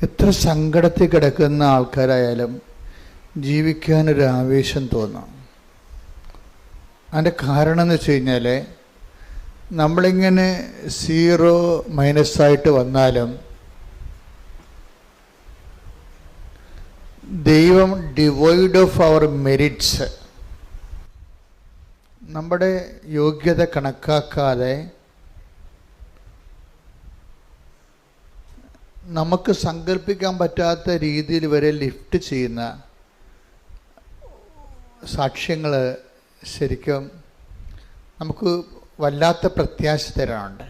എത്ര സങ്കടത്തിൽ കിടക്കുന്ന ആൾക്കാരായാലും ജീവിക്കാനൊരു ആവേശം തോന്നാം. അതിൻ്റെ കാരണം എന്ന് വെച്ച് കഴിഞ്ഞാൽ നമ്മളിങ്ങനെ സീറോ മൈനസായിട്ട് വന്നാലും ദൈവം ഡിവൈഡ് ഓഫ് അവർ മെറിറ്റ്സ്, നമ്മുടെ യോഗ്യത കണക്കാക്കാതെ നമുക്ക് സങ്കല്പിക്കാൻ പറ്റാത്ത രീതിയിൽ വരെ ലിഫ്റ്റ് ചെയ്യുന്ന സാക്ഷ്യങ്ങൾ ശരിക്കും നമുക്ക് വല്ലാത്ത പ്രത്യാശ തരാനുണ്ട്.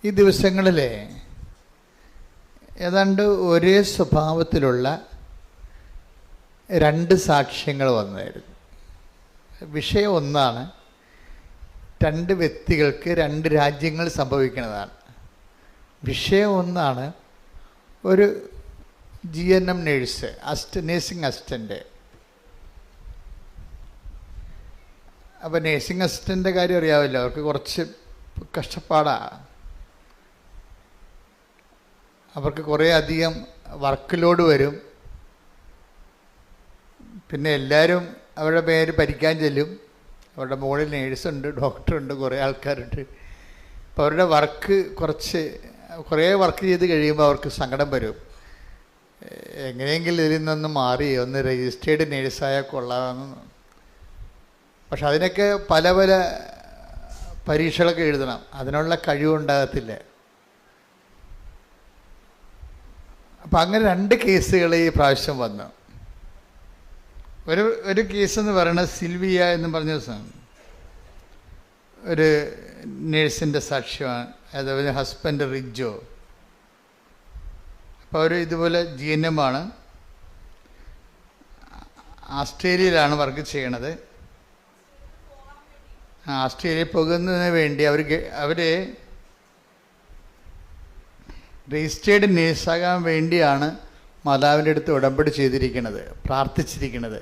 ഈ ദിവസങ്ങളിൽ ഏതാണ്ട് ഒരേ സ്വഭാവത്തിലുള്ള 2 സാക്ഷ്യങ്ങൾ വന്നായിരുന്നു. വിഷയം ഒന്നാണ്, 2 വ്യക്തികൾക്ക് 2 രാജ്യങ്ങൾ സംഭവിക്കുന്നതാണ്. വിഷയം ഒന്നാണ്, ഒരു GNM നേഴ്സ്, നേഴ്സിംഗ് അസിസ്റ്റൻ്റ്. അപ്പോൾ നേഴ്സിംഗ് അസിസ്റ്റൻ്റിൻ്റെ കാര്യം അറിയാമല്ലോ, അവർക്ക് കുറച്ച് കഷ്ടപ്പാടാണ്. അവർക്ക് കുറേ അധികം വർക്ക് ലോഡ് വരും. പിന്നെ എല്ലാവരും അവരുടെ പേര് ഭരിക്കാൻ ചെല്ലും. അവരുടെ മുകളിൽ നേഴ്സുണ്ട്, ഡോക്ടറുണ്ട്, കുറേ ആൾക്കാരുണ്ട്. അപ്പോൾ അവരുടെ വർക്ക് കുറേ വർക്ക് ചെയ്ത് കഴിയുമ്പോൾ അവർക്ക് സങ്കടം വരും. എങ്ങനെയെങ്കിലും ഇതിൽ നിന്ന് മാറി ഒന്ന് രജിസ്റ്റേർഡ് നേഴ്സായാൽ കൊള്ളാമെന്ന്. പക്ഷെ അതിനൊക്കെ പല പല പരീക്ഷകളൊക്കെ എഴുതണം, അതിനുള്ള കഴിവുണ്ടാകത്തില്ല. അപ്പം അങ്ങനെ 2 കേസുകൾ ഈ പ്രാവശ്യം വന്നു. ഒരു കേസെന്ന് പറയുന്നത് സിൽവിയ എന്ന് പറഞ്ഞ ഒരു നേഴ്സിൻ്റെ സാക്ഷ്യമാണ്. അതുപോലെ ഹസ്ബൻഡ് റിജോ. അപ്പോൾ അവർ ഇതുപോലെ GNM ആണ്, ആസ്ട്രേലിയയിലാണ് വർക്ക് ചെയ്യണത്. ആസ്ട്രേലിയയിൽ പോകുന്നതിന് വേണ്ടി അവർ രജിസ്റ്റേർഡ് നേഴ്സാകാൻ വേണ്ടിയാണ് മാതാവിൻ്റെ അടുത്ത് ഉടമ്പടി ചെയ്തിരിക്കുന്നത്, പ്രാർത്ഥിച്ചിരിക്കുന്നത്.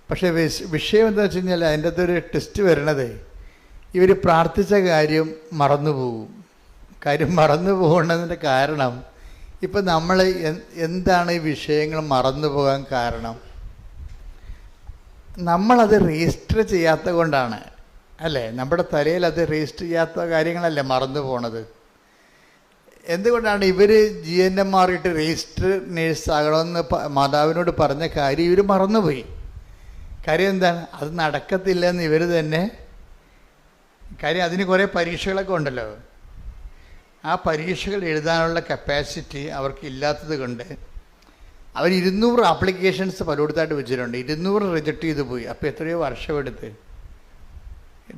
പക്ഷേ വിഷയം എന്താ വെച്ച് കഴിഞ്ഞാൽ അതിൻ്റെ അകത്തൊരു ടെസ്റ്റ് വരണത്, ഇവർ പ്രാർത്ഥിച്ച കാര്യം മറന്നുപോകും. കാര്യം മറന്നു പോകേണ്ടതിൻ്റെ കാരണം, ഇപ്പം നമ്മൾ എന്താണ് ഈ വിഷയങ്ങൾ മറന്നു പോകാൻ കാരണം? നമ്മളത് രജിസ്റ്റർ ചെയ്യാത്ത കൊണ്ടാണ്, അല്ലേ? നമ്മുടെ തലയിൽ അത് രജിസ്റ്റർ ചെയ്യാത്ത കാര്യങ്ങളല്ലേ മറന്നു പോണത്. എന്തുകൊണ്ടാണ് ഇവർ GNM മാറിയിട്ട് രജിസ്റ്റർ നേഴ്സ് ആകണമെന്ന് മാതാവിനോട് പറഞ്ഞ കാര്യം ഇവർ മറന്നുപോയി. കാര്യം എന്താണ്? അത് നടക്കത്തില്ലെന്ന് ഇവർ തന്നെ. കാര്യം അതിന് കുറേ പരീക്ഷകളൊക്കെ ഉണ്ടല്ലോ. ആ പരീക്ഷകൾ എഴുതാനുള്ള കപ്പാസിറ്റി അവർക്ക് ഇല്ലാത്തത് കൊണ്ട് അവർ 200 ആപ്ലിക്കേഷൻസ് പലയിടത്തായിട്ട് വെച്ചിട്ടുണ്ട്. 200 റിജക്റ്റ് ചെയ്ത് പോയി. അപ്പോൾ എത്രയോ വർഷമെടുത്ത്.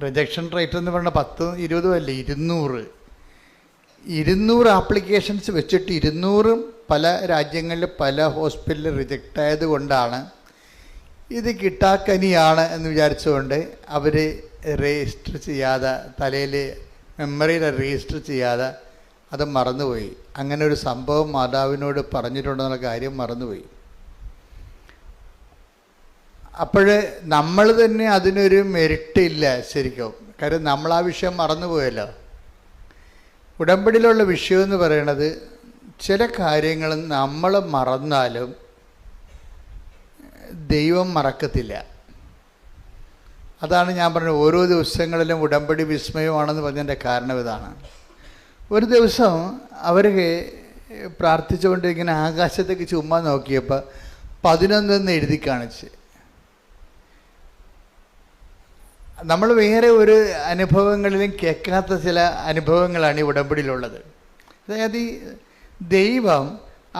റിജക്ഷൻ റേറ്റ് എന്ന് പറഞ്ഞാൽ 10-20 അല്ലേ, 200 ആപ്ലിക്കേഷൻസ് വെച്ചിട്ട് 200 പല രാജ്യങ്ങളിൽ പല ഹോസ്പിറ്റലിൽ റിജക്റ്റ് ആയത് കൊണ്ടാണ് ഇത് കിട്ടാക്കനിയാണ് എന്ന് വിചാരിച്ചുകൊണ്ട് അവർ രജിസ്റ്റർ ചെയ്യാതെ, തലയിൽ മെമ്മറിയിൽ രജിസ്റ്റർ ചെയ്യാതെ അത് മറന്നുപോയി. അങ്ങനെ ഒരു സംഭവം മാതാവിനോട് പറഞ്ഞിട്ടുണ്ടെന്നുള്ള കാര്യം മറന്നുപോയി. അപ്പോൾ നമ്മൾ തന്നെ അതിനൊരു മെറിറ്റ് ഇല്ല ശരിക്കും. കാര്യം നമ്മൾ ആ വിഷയം മറന്നുപോയല്ലോ. ഉടമ്പടിയിലുള്ള വിഷയം എന്ന് പറയുന്നത്, ചില കാര്യങ്ങൾ നമ്മൾ മറന്നാലും ദൈവം മറക്കത്തില്ല. അതാണ് ഞാൻ പറഞ്ഞത്, ഓരോ ദിവസങ്ങളിലും ഉടമ്പടി വിസ്മയമാണെന്ന് പറഞ്ഞതിൻ്റെ കാരണം ഇതാണ്. ഒരു ദിവസം അവർ പ്രാർത്ഥിച്ചുകൊണ്ട് ഇങ്ങനെ ആകാശത്തേക്ക് ചുമ്മാ നോക്കിയപ്പോൾ 11 എഴുതി കാണിച്ച്. നമ്മൾ വേറെ ഒരു അനുഭവങ്ങളിലും കേൾക്കാത്ത ചില അനുഭവങ്ങളാണ് ഈ ഉടമ്പടിയിലുള്ളത്. അതായത് ഈ ദൈവം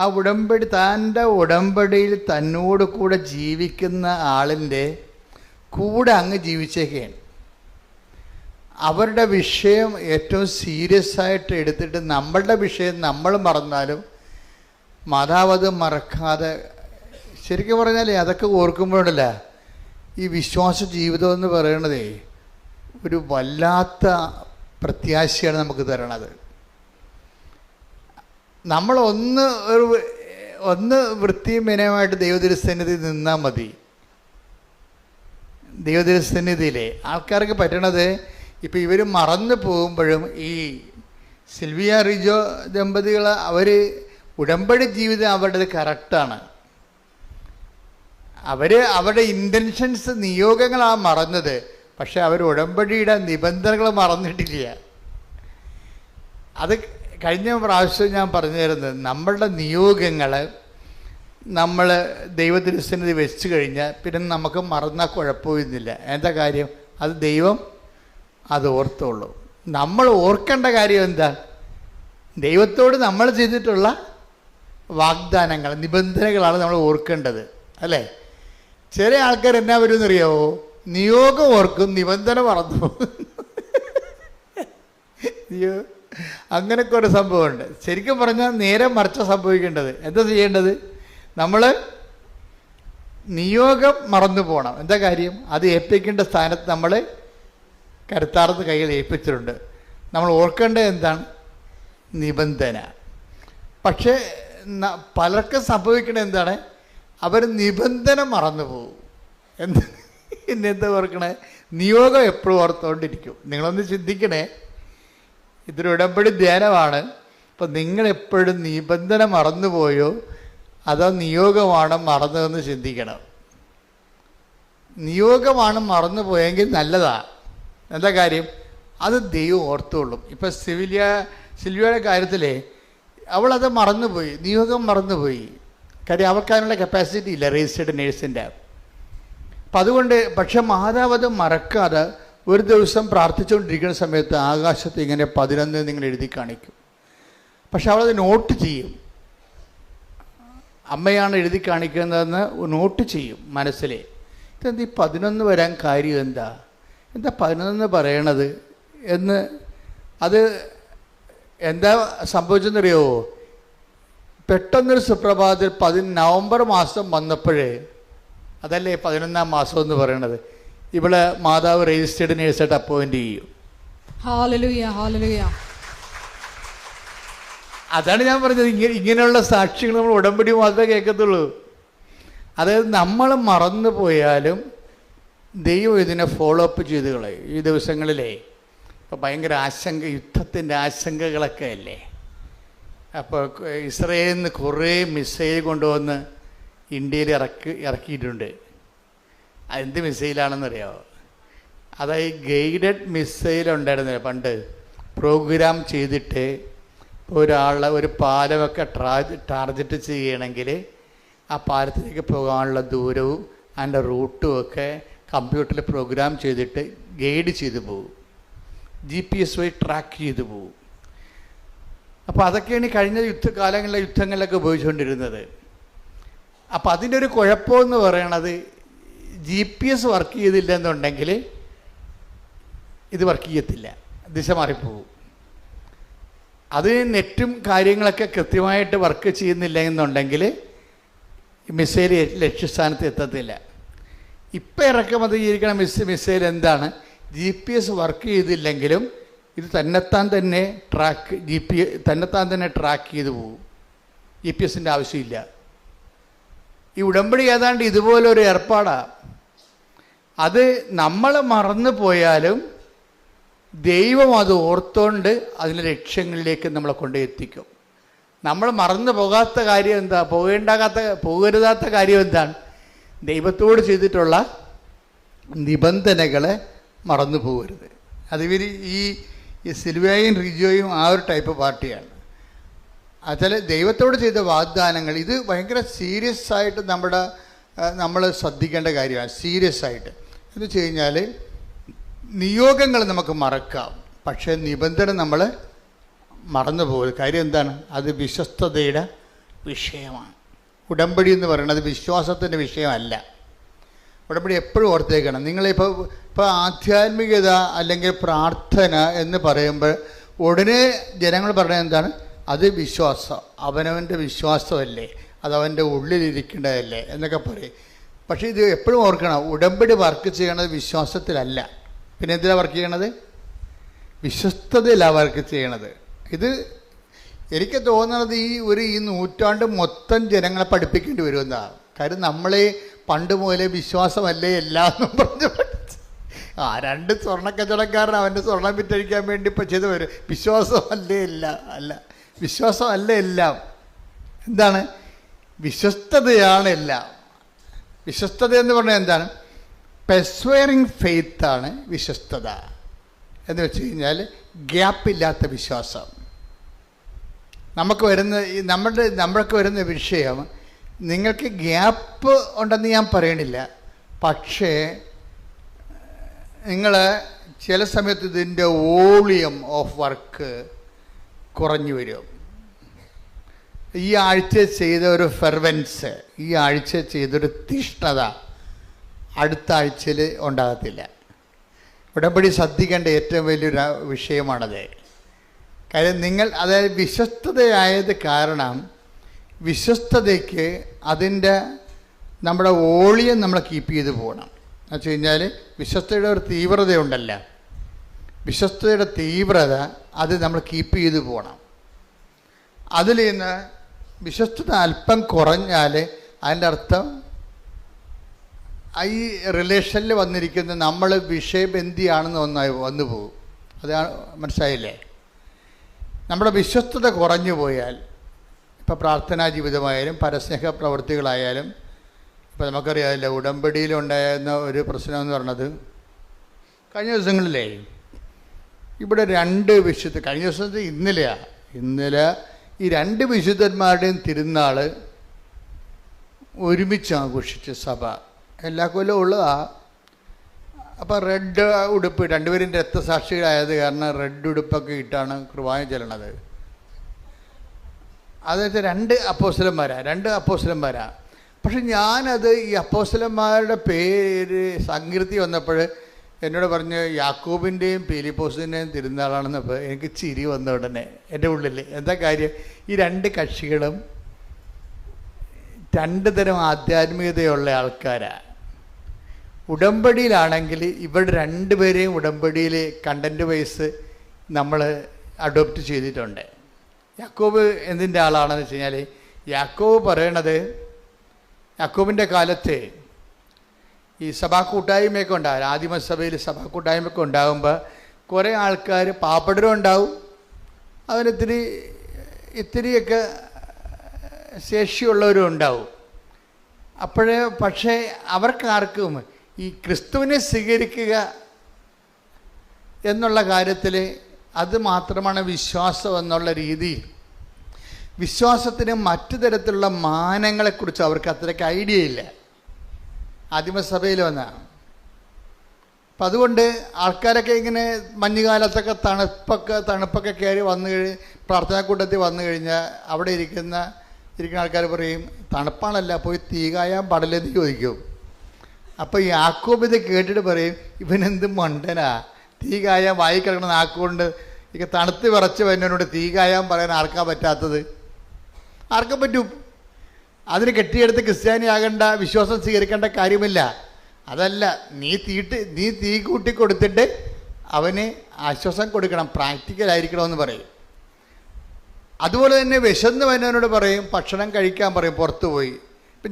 ആ ഉടമ്പടി, തൻ്റെ ഉടമ്പടിയിൽ തന്നോട് കൂടെ ജീവിക്കുന്ന ആളിൻ്റെ കൂടെ അങ്ങ് ജീവിച്ചേക്കുകയാണ്. അവരുടെ വിഷയം ഏറ്റവും സീരിയസ് ആയിട്ട് എടുത്തിട്ട് നമ്മളുടെ വിഷയം നമ്മൾ മറന്നാലും മാതാവ് അത് മറക്കാതെ, ശരിക്കും പറഞ്ഞാൽ അതൊക്കെ ഓർക്കുമ്പോഴല്ല ഈ വിശ്വാസ ജീവിതം എന്ന് പറയണതേ ഒരു വല്ലാത്ത പ്രത്യാശയാണ് നമുക്ക് തരണത്. നമ്മൾ ഒന്ന് വൃത്തിയും വിനയമായിട്ട് ദൈവതിരുസന്നിധി നിന്നാൽ മതി. ദൈവതിരുസന്നിധിയിലെ ആൾക്കാർക്ക് പറ്റണത്, ഇപ്പോൾ ഇവർ മറന്നു പോകുമ്പോഴും ഈ സിൽവിയ റിജോ ദമ്പതികൾ അവർ ഉടമ്പടി ജീവിതം അവരുടേത് കറക്റ്റാണ്. അവരുടെ ഇൻറ്റൻഷൻസ് നിയോഗങ്ങളാണ് മറന്നത്. പക്ഷെ അവർ ഉടമ്പടിയുടെ നിബന്ധനകൾ മറന്നിട്ടില്ല. അത് കഴിഞ്ഞ പ്രാവശ്യം ഞാൻ പറഞ്ഞു തരുന്നത്, നമ്മളുടെ നിയോഗങ്ങൾ നമ്മൾ ദൈവത്തിരുസന്നിധി വെച്ച് കഴിഞ്ഞാൽ പിന്നെ നമുക്ക് മറന്നാൽ കുഴപ്പമൊന്നുമില്ല. എന്താ കാര്യം? അത് ദൈവം അത് ഓർത്തുള്ളൂ. നമ്മൾ ഓർക്കേണ്ട കാര്യം എന്താ? ദൈവത്തോട് നമ്മൾ ചെയ്തിട്ടുള്ള വാഗ്ദാനങ്ങൾ, നിബന്ധനകളാണ് നമ്മൾ ഓർക്കേണ്ടത്, അല്ലേ? ചില ആൾക്കാർ എന്നാ വരുമെന്നറിയാവോ? നിയോഗം ഓർക്കും, നിബന്ധന മറന്നു. അങ്ങനെയൊക്കെ ഒരു സംഭവമുണ്ട്. ശരിക്കും പറഞ്ഞാൽ നേരെ മറിച്ച സംഭവിക്കേണ്ടത്. എന്താ ചെയ്യേണ്ടത്? നമ്മൾ നിയോഗം മറന്നു പോകണം. എന്താ കാര്യം? അത് ഏൽപ്പിക്കേണ്ട സ്ഥാനത്ത് നമ്മൾ കരുത്താർന്ന് കയ്യിൽ ഏൽപ്പിച്ചിട്ടുണ്ട്. നമ്മൾ ഓർക്കേണ്ടത് എന്താണ്? നിബന്ധന. പക്ഷേ പലർക്കും സംഭവിക്കേണ്ടത് എന്താണ്? അവർ നിബന്ധന മറന്നു പോകും. എന്താ ഓർക്കണേ? നിയോഗം എപ്പോഴും ഓർത്തുകൊണ്ടിരിക്കും. നിങ്ങളൊന്ന് ചിന്തിക്കണേ, ഇതൊരു ഉടമ്പടി ധ്യാനമാണ്. അപ്പം നിങ്ങളെപ്പോഴും നിബന്ധന മറന്നുപോയോ അതോ നിയോഗമാണ് മറന്നതെന്ന് ചിന്തിക്കണം. നിയോഗമാണ് മറന്നു പോയെങ്കിൽ നല്ലതാണ്. എന്താ കാര്യം? അത് ദൈവം ഓർത്തുകൊള്ളും. ഇപ്പം സിൽവിയയുടെ കാര്യത്തിലേ അവളത് മറന്നുപോയി, നിയോഗം മറന്നുപോയി. കാര്യം അവൾക്ക് അതിനുള്ള കപ്പാസിറ്റി ഇല്ല, രജിസ്റ്റേർഡ് നേഴ്സിൻ്റെ. അപ്പം അതുകൊണ്ട് പക്ഷെ മാതാവ് അത് മറക്കാതെ ഒരു ദിവസം പ്രാർത്ഥിച്ചുകൊണ്ടിരിക്കുന്ന സമയത്ത് ആകാശത്ത് ഇങ്ങനെ 11 നിങ്ങൾ എഴുതി കാണിക്കും. പക്ഷെ അവളത് നോട്ട് ചെയ്യും. അമ്മയാണ് എഴുതി കാണിക്കുന്നതെന്ന് നോട്ട് ചെയ്യും മനസ്സിൽ. ഇതെന്ത് ഈ 11 വരാൻ കാര്യം എന്താ 11 പറയണത് എന്ന്. അത് എന്താ സംഭവിച്ചെന്നറിയോ? പെട്ടെന്നൊരു സുപ്രഭാതത്തിൽ നവംബർ മാസം വന്നപ്പോഴേ, അതല്ലേ 11ാം മാസം എന്ന് പറയണത്, ഇവിടെ മാതാവ് രജിസ്റ്റേർഡ് നേഴ്സായിട്ട് അപ്പോയിന്റ് ചെയ്യും. Hallelujah, hallelujah. അതാണ് ഞാൻ പറഞ്ഞത്, ഇങ്ങനെയുള്ള സാക്ഷ്യങ്ങൾ നമ്മൾ ഉടമ്പടി മാത്രമേ കേൾക്കത്തുള്ളൂ. അതായത് നമ്മൾ മറന്നു പോയാലും ദൈവം ഇതിനെ ഫോളോ അപ്പ് ചെയ്ത് കളയും. ഈ ദിവസങ്ങളിലേ ഇപ്പോൾ ഭയങ്കര യുദ്ധത്തിൻ്റെ ആശങ്കകളൊക്കെ അല്ലേ. അപ്പോൾ ഇസ്രയേലിൽ നിന്ന് കുറേ മിസൈൽ കൊണ്ടുവന്ന് ഇന്ത്യയിൽ ഇറക്കിയിട്ടുണ്ട്. അതെന്ത് മിസൈലാണെന്നറിയാമോ? അതായത് ഗൈഡഡ് മിസൈൽ ഉണ്ടായിരുന്നില്ല പണ്ട്. പ്രോഗ്രാം ചെയ്തിട്ട് ഒരു പാലമൊക്കെ ടാർഗറ്റ് ചെയ്യണമെങ്കിൽ ആ പാലത്തിലേക്ക് പോകാനുള്ള ദൂരവും അതിൻ്റെ റൂട്ടും ഒക്കെ കമ്പ്യൂട്ടറിൽ പ്രോഗ്രാം ചെയ്തിട്ട് ഗൈഡ് ചെയ്തു പോകും. GPS വഴി ട്രാക്ക് ചെയ്തു പോകും. അപ്പോൾ അതൊക്കെയാണ് കഴിഞ്ഞ യുദ്ധങ്ങളിലൊക്കെ ഉപയോഗിച്ചുകൊണ്ടിരുന്നത്. അപ്പോൾ അതിൻ്റെ ഒരു കുഴപ്പമെന്ന് പറയണത് GPS വർക്ക് ചെയ്തില്ല എന്നുണ്ടെങ്കിൽ ഇത് വർക്ക് ചെയ്യത്തില്ല, ദിശ മാറിപ്പോകും. അത് നെറ്റും കാര്യങ്ങളൊക്കെ കൃത്യമായിട്ട് വർക്ക് ചെയ്യുന്നില്ല എന്നുണ്ടെങ്കിൽ മിസൈൽ ലക്ഷ്യസ്ഥാനത്ത് എത്തത്തില്ല. ഇപ്പം ഇറക്കുമതി ചെയ്തിരിക്കുന്ന മിസൈൽ എന്താണ്? GPS വർക്ക് ചെയ്തില്ലെങ്കിലും ഇത് തന്നെത്താൻ തന്നെ ട്രാക്ക് ചെയ്ത് പോകും. GPS-ൻ്റെ ആവശ്യമില്ല. ഈ ഉടമ്പടി ഏതാണ്ട് ഇതുപോലൊരു ഏർപ്പാടാണ്. അത് നമ്മൾ മറന്നു പോയാലും ദൈവം അത് ഓർത്തുകൊണ്ട് അതിൻ്റെ ലക്ഷ്യങ്ങളിലേക്ക് നമ്മളെ കൊണ്ടെത്തിക്കും. നമ്മൾ മറന്നു പോകാത്ത കാര്യം എന്താ? പോകരുതാത്ത കാര്യം എന്താണ്? ദൈവത്തോട് ചെയ്തിട്ടുള്ള നിബന്ധനകളെ മറന്നു പോകരുത്. അതിവർ ഈ സിൽവിയയും റിജോയും ആ ഒരു ടൈപ്പ് പാർട്ടിയാണ്. അതിൽ ദൈവത്തോട് ചെയ്ത വാഗ്ദാനങ്ങൾ, ഇത് ഭയങ്കര സീരിയസ് ആയിട്ട് നമ്മൾ ശ്രദ്ധിക്കേണ്ട കാര്യമാണ്. സീരിയസ് ആയിട്ട് എന്ന് വെച്ച് കഴിഞ്ഞാൽ നിയോഗങ്ങൾ നമുക്ക് മറക്കാം, പക്ഷേ നിബന്ധന നമ്മൾ മറന്നു പോകരുത്. കാര്യം എന്താണ്? അത് വിശ്വസ്തതയുടെ വിഷയമാണ്. ഉടമ്പടി എന്ന് പറയുന്നത് വിശ്വാസത്തിൻ്റെ വിഷയമല്ല. ഉടമ്പടി എപ്പോഴും ഓർത്തേക്കണം. ഇപ്പോൾ ആധ്യാത്മികത അല്ലെങ്കിൽ പ്രാർത്ഥന എന്ന് പറയുമ്പോൾ ഉടനെ ജനങ്ങൾ പറയുന്നത് എന്താണ്? അത് വിശ്വാസം, അവനവൻ്റെ വിശ്വാസമല്ലേ, അതവൻ്റെ ഉള്ളിലിരിക്കേണ്ടതല്ലേ എന്നൊക്കെ പറയും. പക്ഷേ ഇത് എപ്പോഴും ഓർക്കണം, ഉടമ്പടി വർക്ക് ചെയ്യണത് വിശ്വാസത്തിലല്ല. പിന്നെ എന്തിനാണ് വർക്ക് ചെയ്യണത്? വിശ്വസ്തതയിലാണ് വർക്ക് ചെയ്യണത്. ഇത് എനിക്ക് തോന്നുന്നത് ഈ നൂറ്റാണ്ട് മൊത്തം ജനങ്ങളെ പഠിപ്പിക്കേണ്ടി വരുമെന്നാണ്. കാര്യം നമ്മളെ പണ്ട് മുതലേ വിശ്വാസമല്ലേ എല്ലാന്നും പറഞ്ഞ് പഠിച്ച് രണ്ട് സ്വർണ്ണക്കച്ചവടക്കാരൻ അവൻ്റെ സ്വർണം വിറ്റഴിക്കാൻ വേണ്ടി ഇപ്പം ചെയ്തു വരും. വിശ്വാസമല്ലേ അല്ല, വിശ്വാസമല്ല എല്ലാം. എന്താണ്? വിശ്വസ്തതയാണ് എല്ലാം. വിശ്വസ്തത എന്ന് പറഞ്ഞാൽ എന്താണ്? പെർസ്വേറിങ് ഫെയ്ത്താണ് വിശ്വസ്തത എന്ന് വെച്ച് കഴിഞ്ഞാൽ ഗ്യാപ്പില്ലാത്ത വിശ്വാസം. നമ്മൾക്ക് വരുന്ന വിഷയം, നിങ്ങൾക്ക് ഗ്യാപ്പ് ഉണ്ടെന്ന് ഞാൻ പറയണില്ല, പക്ഷേ നിങ്ങൾ ചില സമയത്ത് ഇതിൻ്റെ വോളിയം ഓഫ് വർക്ക് കുറഞ്ഞു വരും. ഈ ആഴ്ച ചെയ്ത ഒരു ഫെർവൻസ്, ഈ ആഴ്ച ചെയ്തൊരു തീഷ്ണത അടുത്ത ആഴ്ചയിൽ ഉണ്ടാകത്തില്ല. ഉടമ്പടി ശ്രദ്ധിക്കേണ്ട ഏറ്റവും വലിയൊരു വിഷയമാണത്. കാര്യം അതായത് വിശ്വസ്തതയായത് കാരണം വിശ്വസ്തതയ്ക്ക് നമ്മുടെ വോളിയം നമ്മൾ കീപ്പ് ചെയ്ത് പോകണം. എന്ന് വെച്ച് കഴിഞ്ഞാൽ വിശ്വസ്തയുടെ ഒരു തീവ്രതയുണ്ടല്ല, വിശ്വസ്തയുടെ തീവ്രത അത് നമ്മൾ കീപ്പ് ചെയ്ത് പോകണം. അതിൽ നിന്ന് വിശ്വസ്തത അല്പം കുറഞ്ഞാൽ അതിൻ്റെ അർത്ഥം ഈ റിലേഷനിൽ വന്നിരിക്കുന്ന നമ്മൾ വിഷയബന്ധിയാണെന്ന് വന്നു പോകും. അതാണ്, മനസ്സിലായില്ലേ? നമ്മുടെ വിശ്വസ്തത കുറഞ്ഞു പോയാൽ, ഇപ്പോൾ പ്രാർത്ഥനാ ജീവിതമായാലും പരസ്നേഹ പ്രവൃത്തികളായാലും, ഇപ്പോൾ നമുക്കറിയാമല്ലോ ഉടമ്പടിയിലുണ്ടായിരുന്ന ഒരു പ്രശ്നം എന്ന് പറഞ്ഞത്, കഴിഞ്ഞ ദിവസങ്ങളിലേ ഇവിടെ കഴിഞ്ഞ ദിവസത്തെ ഇന്നലെ ഈ രണ്ട് വിശുദ്ധന്മാരുടെയും തിരുനാൾ ഒരുമിച്ച് ആഘോഷിച്ച് സഭ എല്ലാ കൊല്ലവും ഉള്ളതാ. അപ്പോൾ റെഡ് ഉടുപ്പ്, രണ്ടുപേരും രക്തസാക്ഷികളായത് കാരണം റെഡ് ഉടുപ്പൊക്കെ ഇട്ടാണ് കുർബാന ചെല്ലണത്. അതായത് രണ്ട് അപ്പോസ്തലന്മാരാ. പക്ഷെ ഞാനത് ഈ അപ്പോസ്തലന്മാരുടെ പേര് സങ്കീർത്തി വന്നപ്പോൾ എന്നോട് പറഞ്ഞ് യാക്കോബിൻ്റെയും പീലിപ്പോസിൻ്റെയും തിരുനാളാണെന്നപ്പോൾ എനിക്ക് ചിരി വന്ന ഉടനെ എൻ്റെ ഉള്ളിൽ. എന്താ കാര്യം? ഈ രണ്ട് കക്ഷികളും രണ്ട് തരം ആധ്യാത്മികതയുള്ള ആൾക്കാരാണ്. ഉടമ്പടിയിലാണെങ്കിൽ ഇവരുടെ രണ്ടുപേരെയും ഉടമ്പടിയിൽ കണ്ടൻറ്റ് വൈസ് നമ്മൾ അഡോപ്റ്റ് ചെയ്തിട്ടുണ്ട്. യാക്കോബ് എന്തിൻ്റെ ആളാണെന്ന് വെച്ച് കഴിഞ്ഞാൽ, യാക്കോബ് പറയണത്, യാക്കോബിൻ്റെ കാലത്ത് ഈ സഭാ കൂട്ടായ്മയൊക്കെ ഉണ്ടാകും, ആദിമസഭയിൽ സഭാ കൂട്ടായ്മയൊക്കെ ഉണ്ടാകുമ്പോൾ കുറേ ആൾക്കാർ പാപ്പടരും ഉണ്ടാവും, ഇത്തിരിയൊക്കെ ശേഷിയുള്ളവരും ഉണ്ടാവും. പക്ഷേ അവർക്കാർക്കും ഈ ക്രിസ്തുവിനെ സ്വീകരിക്കുക എന്നുള്ള കാര്യത്തിൽ അത് മാത്രമാണ് വിശ്വാസം എന്നുള്ള രീതി. വിശ്വാസത്തിന് മറ്റു തരത്തിലുള്ള മാനങ്ങളെക്കുറിച്ച് അവർക്ക് അത്രയ്ക്ക് ഐഡിയ ഇല്ല, ആദിമസഭയിൽ വന്നാണ്. അപ്പം അതുകൊണ്ട് ആൾക്കാരൊക്കെ ഇങ്ങനെ മഞ്ഞുകാലത്തൊക്കെ തണുപ്പൊക്കെ കയറി പ്രാർത്ഥനാക്കൂട്ടത്തിൽ വന്നു കഴിഞ്ഞാൽ അവിടെ ഇരിക്കുന്ന ആൾക്കാർ പറയും, തണുപ്പാണല്ല, പോയി തീ കായാൻ പാടില്ലെന്ന് ചോദിക്കും. അപ്പോൾ യാക്കോബ് ഇത് കേട്ടിട്ട് പറയും, ഇവനെന്ത് മണ്ടനാ, തീ കായാൻ വായി കിടക്കുന്ന നാക്കുകൊണ്ട് ഇక തണുത്ത് വിറച്ച് വരുന്നതിനോട് തീ കായാൻ പറയാൻ ആർക്കാ പറ്റാത്തത്? ആർക്കും പറ്റും. അതിന് കെട്ടിയെടുത്ത് ക്രിസ്ത്യാനിയാകേണ്ട, വിശ്വാസം സ്വീകരിക്കേണ്ട കാര്യമില്ല. അതല്ല, നീ തീ കൂട്ടി കൊടുത്തിട്ട് അവന് ആശ്വാസം കൊടുക്കണം, പ്രാക്ടിക്കലായിരിക്കണമെന്ന് പറയും. അതുപോലെ തന്നെ വിശന്ന് വരുന്നവനോട് പറയും ഭക്ഷണം കഴിക്കാൻ പറയും, പുറത്തു പോയി. ഇപ്പം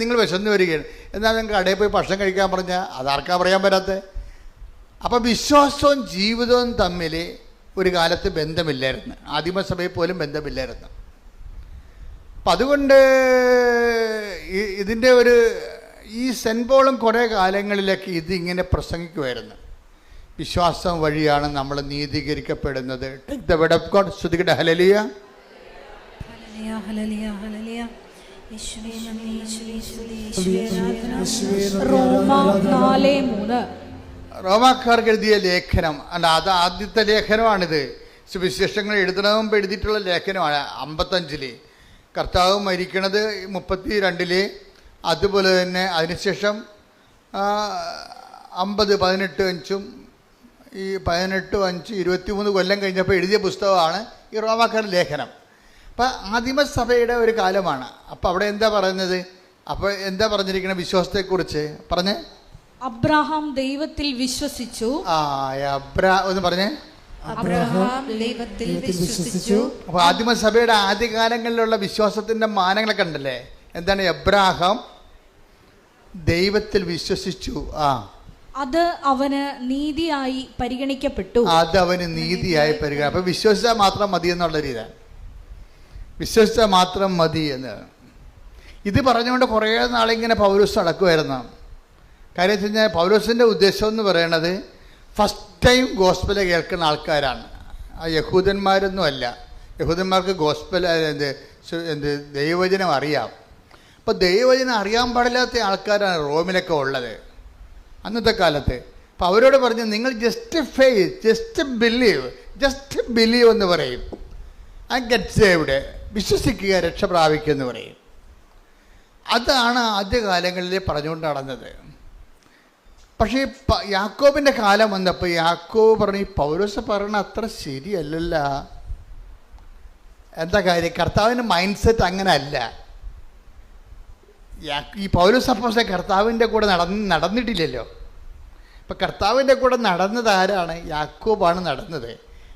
നിങ്ങൾ വിശന്ന് വരികയാണ്, എന്നാൽ നിങ്ങൾ കടയിൽ പോയി ഭക്ഷണം കഴിക്കാൻ പറഞ്ഞാൽ അതാർക്കാ പറയാൻ പറ്റാത്തത്? അപ്പം വിശ്വാസവും ജീവിതവും തമ്മിൽ ഒരു കാലത്ത് ബന്ധമില്ലായിരുന്നു, ആദിമസഭയിൽ പോലും ബന്ധമില്ലായിരുന്നു. അപ്പം അതുകൊണ്ട് ഇതിൻ്റെ ഈ സെൻറ്റ് പോളും കുറേ കാലങ്ങളിലൊക്കെ ഇതിങ്ങനെ പ്രസംഗിക്കുമായിരുന്നു. വിശ്വാസം വഴിയാണ് നമ്മൾ നീതീകരിക്കപ്പെടുന്നത്. Take the word of God. സ്തുതിക്കട്ടെ. ഹല്ലേലൂയ. റോമാക്കാർക്ക് എഴുതിയ ലേഖനം അല്ല, അത് ആദ്യത്തെ ലേഖനമാണിത്. സുവിശേഷങ്ങൾ എഴുതണം മുമ്പ് എഴുതിയിട്ടുള്ള ലേഖനമാണ്. 55 കർത്താവ് മരിക്കണത് 32, അതുപോലെ തന്നെ അതിനുശേഷം 50, 18 ഈ 18, 5, 23 കൊല്ലം കഴിഞ്ഞപ്പോൾ എഴുതിയ പുസ്തകമാണ് ഈ റോമാക്കാരുടെ ലേഖനം. അപ്പം ആദിമസഭയുടെ ഒരു കാലമാണ്. അപ്പം അവിടെ എന്താ പറയുന്നത്? അപ്പോൾ എന്താ പറഞ്ഞിരിക്കുന്നത് വിശ്വാസത്തെക്കുറിച്ച്? പറഞ്ഞേ. അബ്രഹാം ദൈവത്തിൽ വിശ്വസിച്ചു. ഒന്ന് പറഞ്ഞേ. അബ്രഹാം ദൈവത്തിൽ വിശ്വസിച്ചു. അപ്പോൾ ആദിമസഭയുടെ ആദ്യകാലങ്ങളിലുള്ള വിശ്വാസത്തിൻ്റെ മാനങ്ങളൊക്കെ ഉണ്ടല്ലേ? എന്താണ്? അബ്രഹാം ദൈവത്തിൽ വിശ്വസിച്ചു. അത് അവന് നീതിയായി പരിഗണിക്കപ്പെട്ടു. അത് അവന് നീതിയായി പരിഗണന. അപ്പൊ വിശ്വസിച്ചാൽ മാത്രം മതി എന്നുള്ള രീതിയാണ്. വിശ്വസിച്ചാൽ മാത്രം മതി എന്ന്. ഇത് പറഞ്ഞുകൊണ്ട് കുറേ നാളിങ്ങനെ പൗലോസ് നടക്കുമായിരുന്നു. കാര്യം വെച്ച് കഴിഞ്ഞാൽ പൗലോസിൻ്റെ ഉദ്ദേശം എന്ന് പറയണത് ഫസ്റ്റ് ടൈം ഗോസ്പൽ കേൾക്കുന്ന ആൾക്കാരാണ്. ആ യഹൂദന്മാരൊന്നും അല്ല. യഹൂദന്മാർക്ക് ഗോസ്പൽ എന്ത് ദൈവവചനം അറിയാം. അപ്പോൾ ദൈവവചനം അറിയാൻ പാടില്ലാത്ത ആൾക്കാരാണ് റോമിലൊക്കെ ഉള്ളത് അന്നത്തെ കാലത്ത്. അപ്പം അവരോട് പറഞ്ഞ് നിങ്ങൾ ജസ്റ്റ് ഫെയ്ത്ത്, ജസ്റ്റ് ബിലീവ് എന്ന് പറയും. ആ ഗെറ്റ് സേവ്ഡ്, വിശ്വസിക്കുക രക്ഷ പ്രാപിക്കുക എന്ന് പറയും. അതാണ് ആദ്യകാലങ്ങളിൽ പറഞ്ഞുകൊണ്ട് നടന്നത്. പക്ഷേ യാക്കോബിൻ്റെ കാലം വന്നപ്പോൾ യാക്കോബ് പറഞ്ഞു, ഈ പൗലോസ് പറയണ അത്ര ശരിയല്ലല്ല. എന്താ കാര്യം? കർത്താവിൻ്റെ മൈൻഡ് സെറ്റ് അങ്ങനെ അല്ല. ഈ പൗലോസ് അപ്പോസ്തലൻ കർത്താവിൻ്റെ കൂടെ നടന്നിട്ടില്ലല്ലോ. ഇപ്പം കർത്താവിൻ്റെ കൂടെ നടന്നത് ആരാണ്? യാക്കോബാണ് നടന്നത്.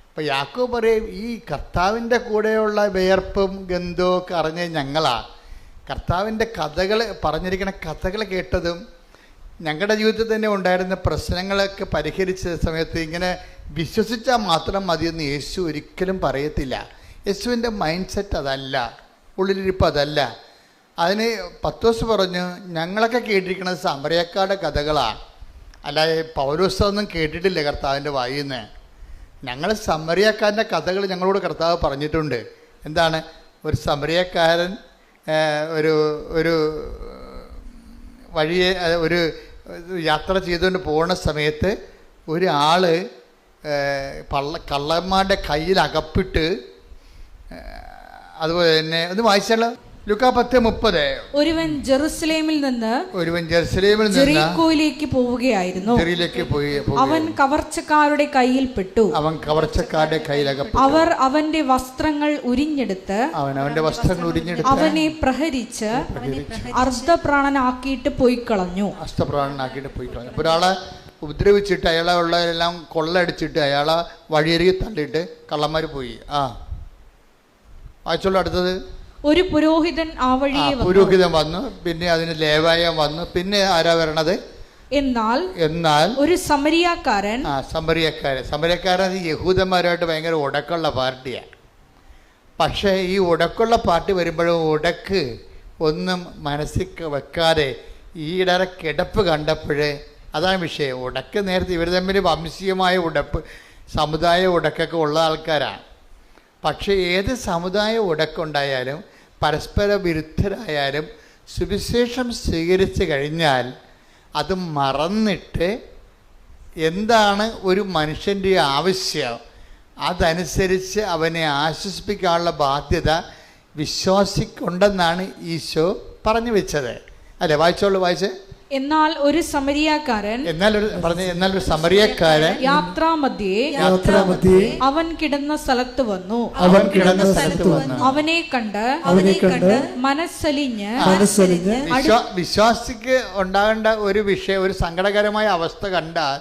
അപ്പം യാക്കോബ് പറയും, ഈ കർത്താവിൻ്റെ കൂടെയുള്ള വിയർപ്പും ഗന്ധവും ഒക്കെ അറിഞ്ഞ ഞങ്ങളാണ്. കർത്താവിൻ്റെ കഥകൾ പറഞ്ഞിരിക്കുന്ന കഥകൾ കേട്ടതും ഞങ്ങളുടെ ജീവിതത്തിൽ തന്നെ ഉണ്ടായിരുന്ന പ്രശ്നങ്ങളൊക്കെ പരിഹരിച്ച സമയത്ത് ഇങ്ങനെ വിശ്വസിച്ചാൽ മാത്രം മതിയെന്ന് യേശു ഒരിക്കലും പറയത്തില്ല. യേശുവിൻ്റെ മൈൻഡ് സെറ്റ് അതല്ല, ഉള്ളിലിരിപ്പ് അതല്ല. അതിന് പത്രോസ് പറഞ്ഞു, ഞങ്ങളൊക്കെ കേട്ടിരിക്കുന്നത് സമറിയക്കാരുടെ കഥകളാണ്, അല്ലാതെ പൗലോസൊന്നും കേട്ടിട്ടില്ല കർത്താവിൻ്റെ വായിൽ നിന്ന്. ഞങ്ങൾ സമറിയക്കാരൻ്റെ കഥകൾ ഞങ്ങളോട് കർത്താവ് പറഞ്ഞിട്ടുണ്ട്. എന്താണ്? ഒരു സമറിയക്കാരൻ ഒരു വഴിയെ ഒരു യാത്ര ചെയ്തുകൊണ്ട് പോകുന്ന സമയത്ത് ഒരാൾ കള്ളന്മാരുടെ കയ്യിൽ അകപ്പെട്ട്, അതുപോലെ തന്നെ ഒന്ന് വായിച്ചാലോ, ലൂക്കാ 10:30. ഒരുവൻ ജെറുസലേമിൽ നിന്ന് ജെറീക്കോയിലേക്ക് പോവുകയായിരുന്നു. അവൻ കവർച്ചക്കാരുടെ കയ്യിൽ പെട്ടു. അവർ അവന്റെ വസ്ത്രങ്ങൾ ഉരിഞ്ഞെടുത്ത് അവനെ പ്രഹരിച്ച് അർദ്ധപ്രാണനാക്കിയിട്ട് പോയി കളഞ്ഞു. ഒരാളെ ഉപദ്രവിച്ചിട്ട് അയാളെ ഉള്ളതെല്ലാം കൊള്ളടിച്ചിട്ട് അയാളെ വഴിയരികെ തള്ളിയിട്ട് കള്ളന്മാർ പോയി. വായിച്ചോളൂ അടുത്തത്. ഒരു പുരോഹിതൻ ആ വഴിയെ വന്നു. പിന്നെ അതിന് ലേവായം വന്നു. പിന്നെ ആരാ വരണത്? എന്നാൽ ഒരു സമരിയാക്കാരൻ യഹൂദന്മാരുമായിട്ട് ഭയങ്കര ഉടക്കുള്ള പാർട്ടിയാണ്. പക്ഷേ ഈ ഉടക്കുള്ള പാർട്ടി വരുമ്പോഴും ഉടക്ക് ഒന്നും മനസ്സിൽ വെക്കാതെ ഈയിടെ കിടപ്പ് കണ്ടപ്പോഴേ, അതാണ് വിഷയം. ഉടക്ക് നേരത്തെ ഇവർ തമ്മിൽ വംശീയമായ ഉടപ്പ്, സമുദായ ഉടക്കൊക്കെ ഉള്ള ആൾക്കാരാണ്. പക്ഷേ ഏത് സമുദായ ഉടക്കുണ്ടായാലും പരസ്പര വിരുദ്ധരായാലും സുവിശേഷം സ്വീകരിച്ചു കഴിഞ്ഞാൽ അത് മറന്നിട്ട് എന്താണ് ഒരു മനുഷ്യൻ്റെ ആവശ്യം അതനുസരിച്ച് അവനെ ആശ്വസിപ്പിക്കാനുള്ള ബാധ്യത വിശ്വാസിക്കുണ്ടെന്നാണ് ഈശോ പറഞ്ഞു വെച്ചത്. അല്ലേ? വായിച്ചേ. എന്നാൽ ഒരു സമരിയാക്കാരൻ യാത്രാമധ്യേ അവൻ കിടന്ന സ്ഥലത്ത് വന്നു. അവനെ കണ്ട് മനസ്സലിഞ്ഞ് വിശ്വാസിക്ക് ഉണ്ടാകേണ്ട ഒരു വിഷയം, ഒരു സങ്കടകരമായ അവസ്ഥ കണ്ടാൽ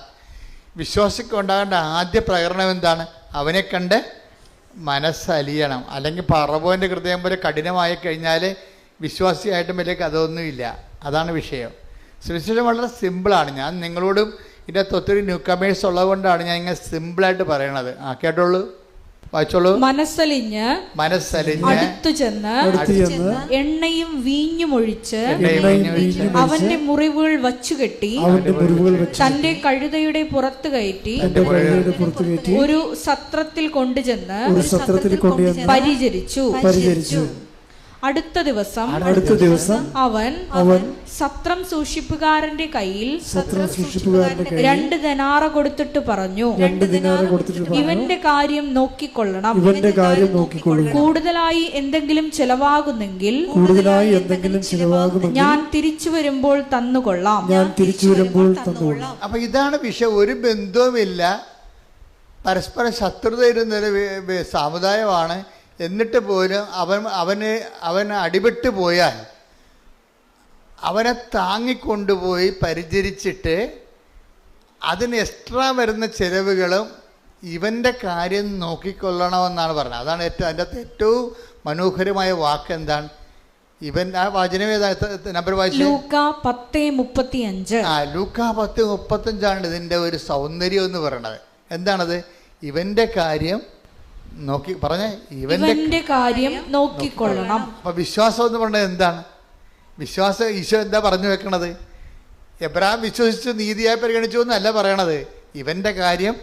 വിശ്വാസിക്ക് ഉണ്ടാകേണ്ട ആദ്യ പ്രകടനം എന്താണ്? അവനെ കണ്ട് മനസ്സലിയണം. അല്ലെങ്കിൽ പറവോൻ്റെ ഹൃദയം പോലെ കഠിനമായി കഴിഞ്ഞാൽ വിശ്വാസിയായിട്ടും വലിയ കഥയൊന്നുമില്ല. അതാണ് വിഷയം. സുവിശേഷം വളരെ സിമ്പിളാണ്. ഞാൻ നിങ്ങളോടും ഇതിനകത്ത് ഒത്തിരി ന്യൂ കമേഴ്സ് ഉള്ളത് കൊണ്ടാണ് ഞാൻ ഇങ്ങനെ സിമ്പിളായിട്ട് പറയണത്. കേട്ടോളൂ, വായിച്ചോളൂ. മനസ്സലിഞ്ഞ് അടുത്തു ചെന്ന് എണ്ണയും വീഞ്ഞും ഒഴിച്ച് അവന്റെ മുറിവുകൾ വച്ചുകെട്ടി തന്റെ കഴുതയുടെ പുറത്ത് കയറ്റി ഒരു സത്രത്തിൽ കൊണ്ടുചെന്ന് പരിചരിച്ചു. അടുത്ത ദിവസം അവൻ സത്രം സൂക്ഷിപ്പുകാരന്റെ കയ്യിൽ 2 ദനാറ കൊടുത്തിട്ട് പറഞ്ഞു, ഇവന്റെ കാര്യം നോക്കിക്കൊള്ളണം. കൂടുതലായി എന്തെങ്കിലും ചെലവാകുന്നെങ്കിൽ ഞാൻ തിരിച്ചു വരുമ്പോൾ തന്നുകൊള്ളാം. അപ്പൊ ഇതാണ് വിഷയം. ഒരു ബന്ധവുമില്ല, പരസ്പര ശത്രുത ഇരുന്നൊരു സമുദായമാണ്. എന്നിട്ട് പോലും അവൻ അടിപെട്ട് പോയാൽ അവനെ താങ്ങിക്കൊണ്ടുപോയി പരിചരിച്ചിട്ട് അതിന് എക്സ്ട്രാ വരുന്ന ചിലവുകളും ഇവൻ്റെ കാര്യം നോക്കിക്കൊള്ളണമെന്നാണ് പറഞ്ഞത്. അതാണ് അതിൻ്റെ അകത്ത് ഏറ്റവും മനോഹരമായ വാക്ക്. എന്താണ്? ഇവൻ ആ വചനം ഏതാ നമ്പർ വായിച്ചു? ലൂക്ക 10:35. ലൂക്ക 10:35 ഇതിൻ്റെ ഒരു സൗന്ദര്യം എന്ന് പറയണത്. എന്താണത്? ഇവന്റെ കാര്യം നോക്കി പറഞ്ഞ ഇവന്റെ കാര്യം നോക്കിക്കൊള്ളണം. അപ്പൊ വിശ്വാസം എന്ന് പറഞ്ഞത് എന്താണ്? വിശ്വാസം ഈശോ എന്താ പറഞ്ഞു വെക്കണത്? എബ്രഹാം വിശ്വസിച്ച് നീതിയായി പരിഗണിച്ചു എന്നല്ല പറയണത്, ഇവന്റെ കാര്യം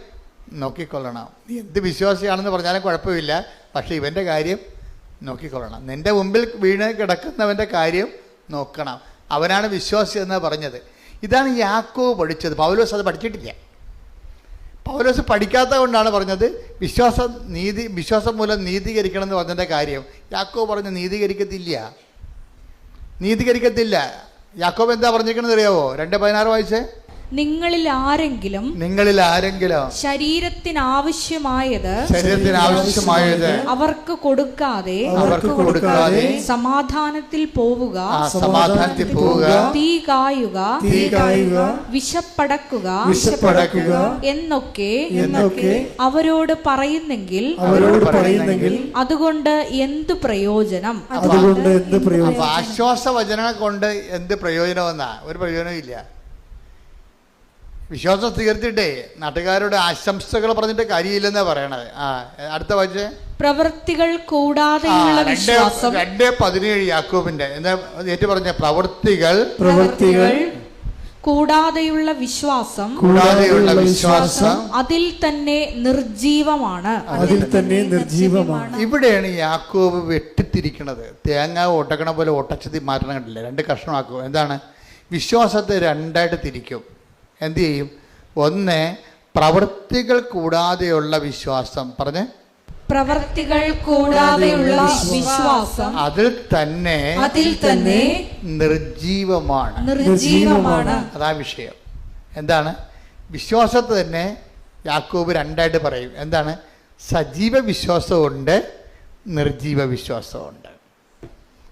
നോക്കിക്കൊള്ളണം. നീ എന്ത് വിശ്വാസിയാണെന്ന് പറഞ്ഞാലും കുഴപ്പമില്ല, പക്ഷെ ഇവന്റെ കാര്യം നോക്കിക്കൊള്ളണം. നിന്റെ മുമ്പിൽ വീണ് കിടക്കുന്നവന്റെ കാര്യം നോക്കണം. അവനാണ് വിശ്വാസി എന്നാണ് പറഞ്ഞത്. ഇതാണ് യാക്കോബ് പഠിച്ചത്. പൗലോസ് അത് പഠിച്ചിട്ടില്ല. പൗലോസ് പഠിക്കാത്ത കൊണ്ടാണ് പറഞ്ഞത് വിശ്വാസം മൂലം നീതീകരിക്കണം എന്ന് പറഞ്ഞതിൻ്റെ കാര്യം. യാക്കോബ് പറഞ്ഞു നീതീകരിക്കത്തില്ല. യാക്കോബ് എന്താ പറഞ്ഞിരിക്കണമെന്ന് അറിയാവോ? 2:16 വായിച്ചേ. നിങ്ങളിൽ ആരെങ്കിലും ശരീരത്തിനാവശ്യമായത് അവർക്ക് കൊടുക്കാതെ സമാധാനത്തിൽ പോവുക, തീ കായുക, വിശപ്പടക്കുക എന്നൊക്കെ അവരോട് പറയുന്നെങ്കിൽ അതുകൊണ്ട് എന്ത് പ്രയോജനം? ആശ്വാസവചനം കൊണ്ട് എന്ത് പ്രയോജനമെന്നാ? ഒരു പ്രയോജനവും ഇല്ല. വിശ്വാസം തീർത്തിട്ടേ നാട്ടുകാരുടെ ആശംസകൾ പറഞ്ഞിട്ട് കാര്യമില്ലെന്നാ പറയണത്. അടുത്ത വായിച്ചേ. പ്രവൃത്തികൾ കൂടാതെയുള്ള വിശ്വാസം. 2:17 യാക്കോബിന്റെ എന്താ ഏറ്റു പറഞ്ഞ? പ്രവൃത്തികൾ കൂടാതെയുള്ള വിശ്വാസം അതിൽ തന്നെ നിർജീവമാണ്. ഇവിടെയാണ് യാക്കോബ് വെട്ടിത്തിരിക്കണത്. തേങ്ങ ഒട്ടക്കണ പോലെ ഒട്ടച്ചതി മാറ്റണം കണ്ടില്ല, 2 കഷ്ണമാക്കും. എന്താണ്? വിശ്വാസത്തെ 2ആയിട്ട് തിരിക്കും. എന്തു ചെയ്യും? ഒന്ന്, പ്രവൃത്തികൾ കൂടാതെയുള്ള വിശ്വാസം. പറഞ്ഞേ. പ്രവൃത്തികൾ കൂടാതെയുള്ള വിശ്വാസം അതിൽ തന്നെ നിർജീവമാണ്. അതാ വിഷയം. എന്താണ്? വിശ്വാസത്തെ തന്നെ യാക്കോബ് 2ആയിട്ട് പറയും. എന്താണ്? സജീവ വിശ്വാസമുണ്ട്, നിർജീവ വിശ്വാസമുണ്ട്.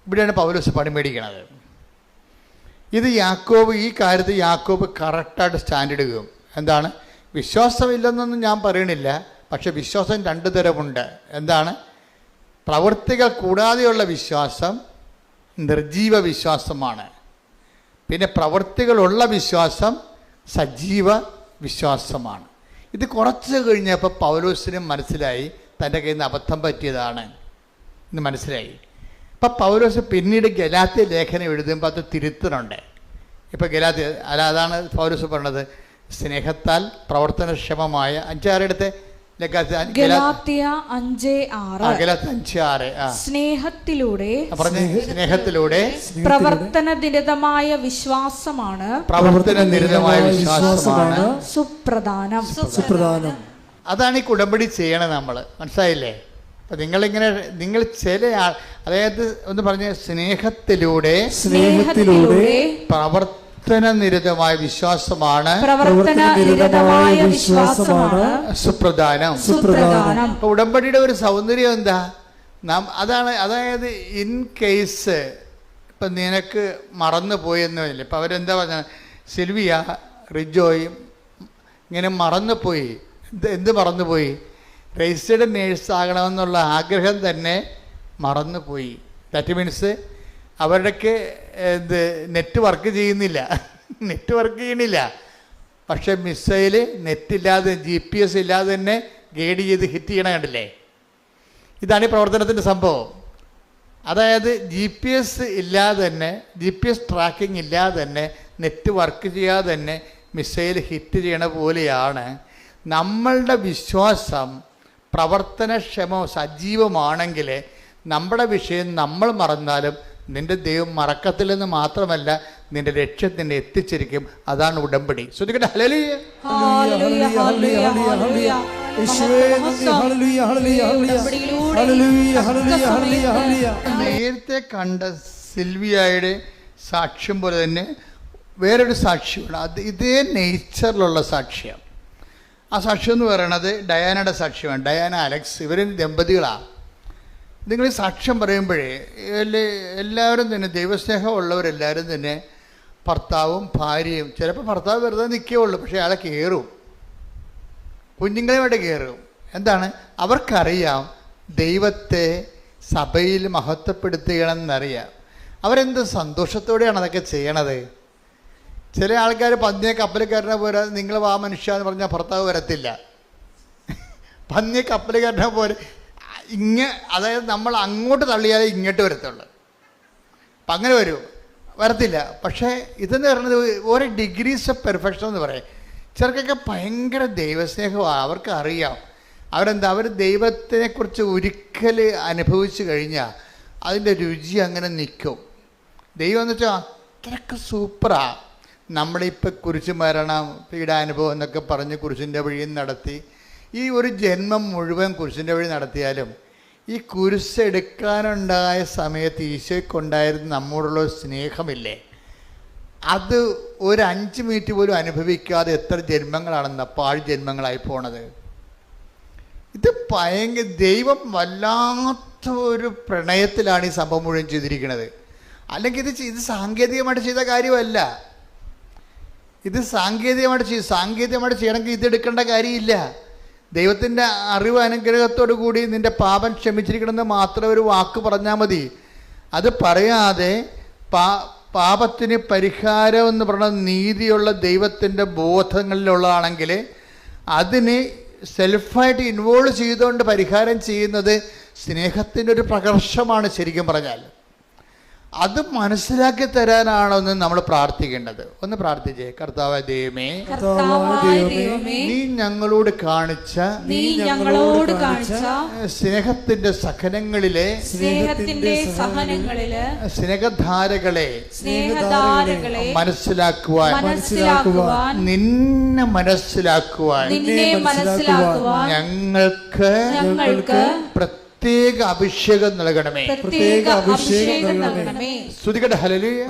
ഇവിടെയാണ് പൗലോസ് പണി മേടിക്കണത്. ഇത് യാക്കോബ് ഈ കാര്യത്തിൽ യാക്കോബ് കറക്റ്റായിട്ട് സ്റ്റാൻഡ് എടുക്കും. എന്താണ്? വിശ്വാസമില്ലെന്നൊന്നും ഞാൻ പറയണില്ല, പക്ഷെ വിശ്വാസം 2 തരമുണ്ട്. എന്താണ്? പ്രവൃത്തികൾ കൂടാതെയുള്ള വിശ്വാസം നിർജീവ വിശ്വാസമാണ്. പിന്നെ പ്രവൃത്തികളുള്ള വിശ്വാസം സജീവ വിശ്വാസമാണ്. ഇത് കുറച്ച് കഴിഞ്ഞപ്പോൾ പൗലോസിനും മനസ്സിലായി തൻ്റെ കയ്യിൽ നിന്ന് അബദ്ധം പറ്റിയതാണ് എന്ന് മനസ്സിലായി. ഇപ്പം പൗലോസ് പിന്നീട് ഗലാത്യ ലേഖനം എഴുതുമ്പോൾ അത് തിരുത്തലുണ്ട്. ഇപ്പം അതാണ് പൗലോസ് പറഞ്ഞത്, സ്നേഹത്താൽ പ്രവർത്തനക്ഷമമായ 5:6 സ്നേഹത്തിലൂടെ പ്രവർത്തനനിരതമായ വിശ്വാസമാണ് സുപ്രധാനം. അതാണ് ഈ ഉടമ്പടി ചെയ്യണത് നമ്മൾ. മനസ്സിലായില്ലേ? അപ്പം നിങ്ങൾ ചില അതായത് ഒന്ന് പറഞ്ഞ സ്നേഹത്തിലൂടെ പ്രവർത്തനനിരതമായ വിശ്വാസമാണ് സുപ്രധാനം. അപ്പൊ ഉടമ്പടിയുടെ ഒരു സൗന്ദര്യം എന്താ? അതായത് ഇൻ കേസ് ഇപ്പം നിനക്ക് മറന്നു പോയെന്നില്ല. ഇപ്പം അവരെന്താ പറഞ്ഞ? സിൽവിയ, റിജോയും ഇങ്ങനെ മറന്നുപോയി. എന്ത് മറന്നുപോയി? രജിസ്റ്റേർഡ് നേഴ്സ് ആകണമെന്നുള്ള ആഗ്രഹം തന്നെ മറന്നുപോയി. ദാറ്റ് മീൻസ് അവരുടെയൊക്കെ നെറ്റ് വർക്ക് ചെയ്യണില്ല. പക്ഷെ മിസൈൽ നെറ്റില്ലാതെ GPS ഇല്ലാതെ തന്നെ ഗൈഡ് ചെയ്ത് ഹിറ്റ് ചെയ്യണ കണ്ടില്ലേ? ഇതാണ് ഈ പ്രവർത്തനത്തിൻ്റെ സംഭവം. അതായത് GPS ഇല്ലാതെ തന്നെ, GPS ട്രാക്കിംഗ് ഇല്ലാതെ തന്നെ, നെറ്റ് വർക്ക് ചെയ്യാതെ തന്നെ മിസൈൽ ഹിറ്റ് ചെയ്യണ പോലെയാണ് നമ്മളുടെ വിശ്വാസം. സജീവമാണെങ്കിൽ നമ്മുടെ വിഷയം നമ്മൾ മറന്നാലും നിന്റെ ദൈവം മറക്കത്തില്ലെന്ന് മാത്രമല്ല, നിന്റെ ലക്ഷ്യത്തിനെ എത്തിച്ചിരിക്കും. അതാണ് ഉടമ്പടി. ശ്രദ്ധിക്കട്ടെ. ഹല്ലേലൂയ. നേരത്തെ കണ്ട സിൽവിയയുടെ സാക്ഷ്യം പോലെ തന്നെ വേറൊരു സാക്ഷ്യമാണ്. അത് ഇതേ നേച്ചറിലുള്ള സാക്ഷ്യം. ആ സാക്ഷ്യം എന്ന് പറയുന്നത് ഡയാനയുടെ സാക്ഷ്യമാണ്. ഡയാന, അലക്സ്, ഇവർ ദമ്പതികളാണ്. നിങ്ങൾ ഈ സാക്ഷ്യം പറയുമ്പോഴേ എല്ലാവരും തന്നെ ദൈവസ്നേഹമുള്ളവരെല്ലാവരും തന്നെ ഭർത്താവും ഭാര്യയും, ചിലപ്പോൾ ഭർത്താവ് വെറുതെ നിൽക്കുകയുള്ളൂ, പക്ഷേ അയാളെ കയറും, കുഞ്ഞുങ്ങളെയുമായിട്ട് കയറും. എന്താണ്? അവർക്കറിയാം ദൈവത്തെ സഭയിൽ മഹത്വപ്പെടുത്തുകയാണെന്നറിയാം. അവരെന്ത് സന്തോഷത്തോടെയാണ് അതൊക്കെ ചെയ്യണത്. ചില ആൾക്കാർ പന്നിയെ കപ്പലുകാരനെ പോലെ നിങ്ങൾ വാ മനുഷ്യ എന്ന് പറഞ്ഞാൽ ഭർത്താവ് വരത്തില്ല. പന്നിയെ കപ്പലുകാരനെ പോലെ അതായത് നമ്മൾ അങ്ങോട്ട് തള്ളിയാലേ ഇങ്ങോട്ട് വരത്തുള്ളൂ. അപ്പം അങ്ങനെ വരത്തില്ല. പക്ഷേ ഇതെന്ന് പറയുന്നത് ഓരോ ഡിഗ്രീസ് ഓഫ് പെർഫെക്ഷൻ എന്ന് പറയും. ചിലർക്കൊക്കെ ഭയങ്കര ദൈവസ്നേഹമാണ്. അവർക്ക് അറിയാം അവർ ദൈവത്തിനെക്കുറിച്ച് ഒരിക്കൽ അനുഭവിച്ചു കഴിഞ്ഞാൽ അതിൻ്റെ രുചി അങ്ങനെ നിൽക്കും. ദൈവം എന്ന് വെച്ചാൽ അത്രയ്ക്ക് സൂപ്പറാണ്. നമ്മളിപ്പോൾ കുരിശ് മരണം പീഡാനുഭവം എന്നൊക്കെ പറഞ്ഞ് കുരിശിൻ്റെ വഴി നടത്തി ഈ ഒരു ജന്മം മുഴുവൻ കുരിശിൻ്റെ വഴി നടത്തിയാലും ഈ കുരിശ് എടുക്കാനുണ്ടായ സമയത്ത് ഈശോയ്ക്കുണ്ടായിരുന്ന നമ്മോടുള്ള സ്നേഹമില്ലേ, അത് ഒരു 5 മിനിറ്റ് പോലും അനുഭവിക്കാതെ എത്ര ജന്മങ്ങളാണെന്ന പാഴ് ജന്മങ്ങളായി പോണത്. ഇത് ഭയങ്കര ദൈവം വല്ലാത്ത ഒരു പ്രണയത്തിലാണ് ഈ സംഭവം മുഴുവൻ ചെയ്തിരിക്കുന്നത്. അല്ലെങ്കിൽ ഇത് സാങ്കേതികമായിട്ട് ചെയ്ത കാര്യമല്ല. ഇത് സാങ്കേതികമായിട്ട് ചെയ്യണമെങ്കിൽ ഇതെടുക്കേണ്ട കാര്യമില്ല. ദൈവത്തിൻ്റെ അറിവ് അനുഗ്രഹത്തോടു കൂടി നിൻ്റെ പാപം ക്ഷമിച്ചിരിക്കണമെന്ന് മാത്രം ഒരു വാക്ക് പറഞ്ഞാൽ മതി. അത് പറയാതെ പാപത്തിന് പരിഹാരം എന്ന് പറയുന്നത് നീതിയുള്ള ദൈവത്തിൻ്റെ ബോധങ്ങളിലുള്ളതാണെങ്കിൽ അതിന് സെൽഫായിട്ട് ഇൻവോൾവ് ചെയ്തുകൊണ്ട് പരിഹാരം ചെയ്യുന്നത് സ്നേഹത്തിൻ്റെ ഒരു പ്രകർഷമാണ്. ശരിക്കും പറഞ്ഞാൽ അത് മനസ്സിലാക്കി തരാനാണെന്ന് നമ്മൾ പ്രാർത്ഥിക്കേണ്ടത്. ഒന്ന് പ്രാർത്ഥിച്ചേ. കർത്താവായ ദൈവമേ, നീ ഞങ്ങളോട് കാണിച്ച സ്നേഹത്തിന്റെ സഹനങ്ങളിലെ സ്നേഹധാരകളെ മനസ്സിലാക്കുവാൻ നിന്നെ മനസ്സിലാക്കുവാൻ ഞങ്ങൾക്ക് പ്രത്യേക അഭിഷേകം നൽകണമേ. സ്തുതിക്കട്ടെ. ഹല്ലേലൂയ,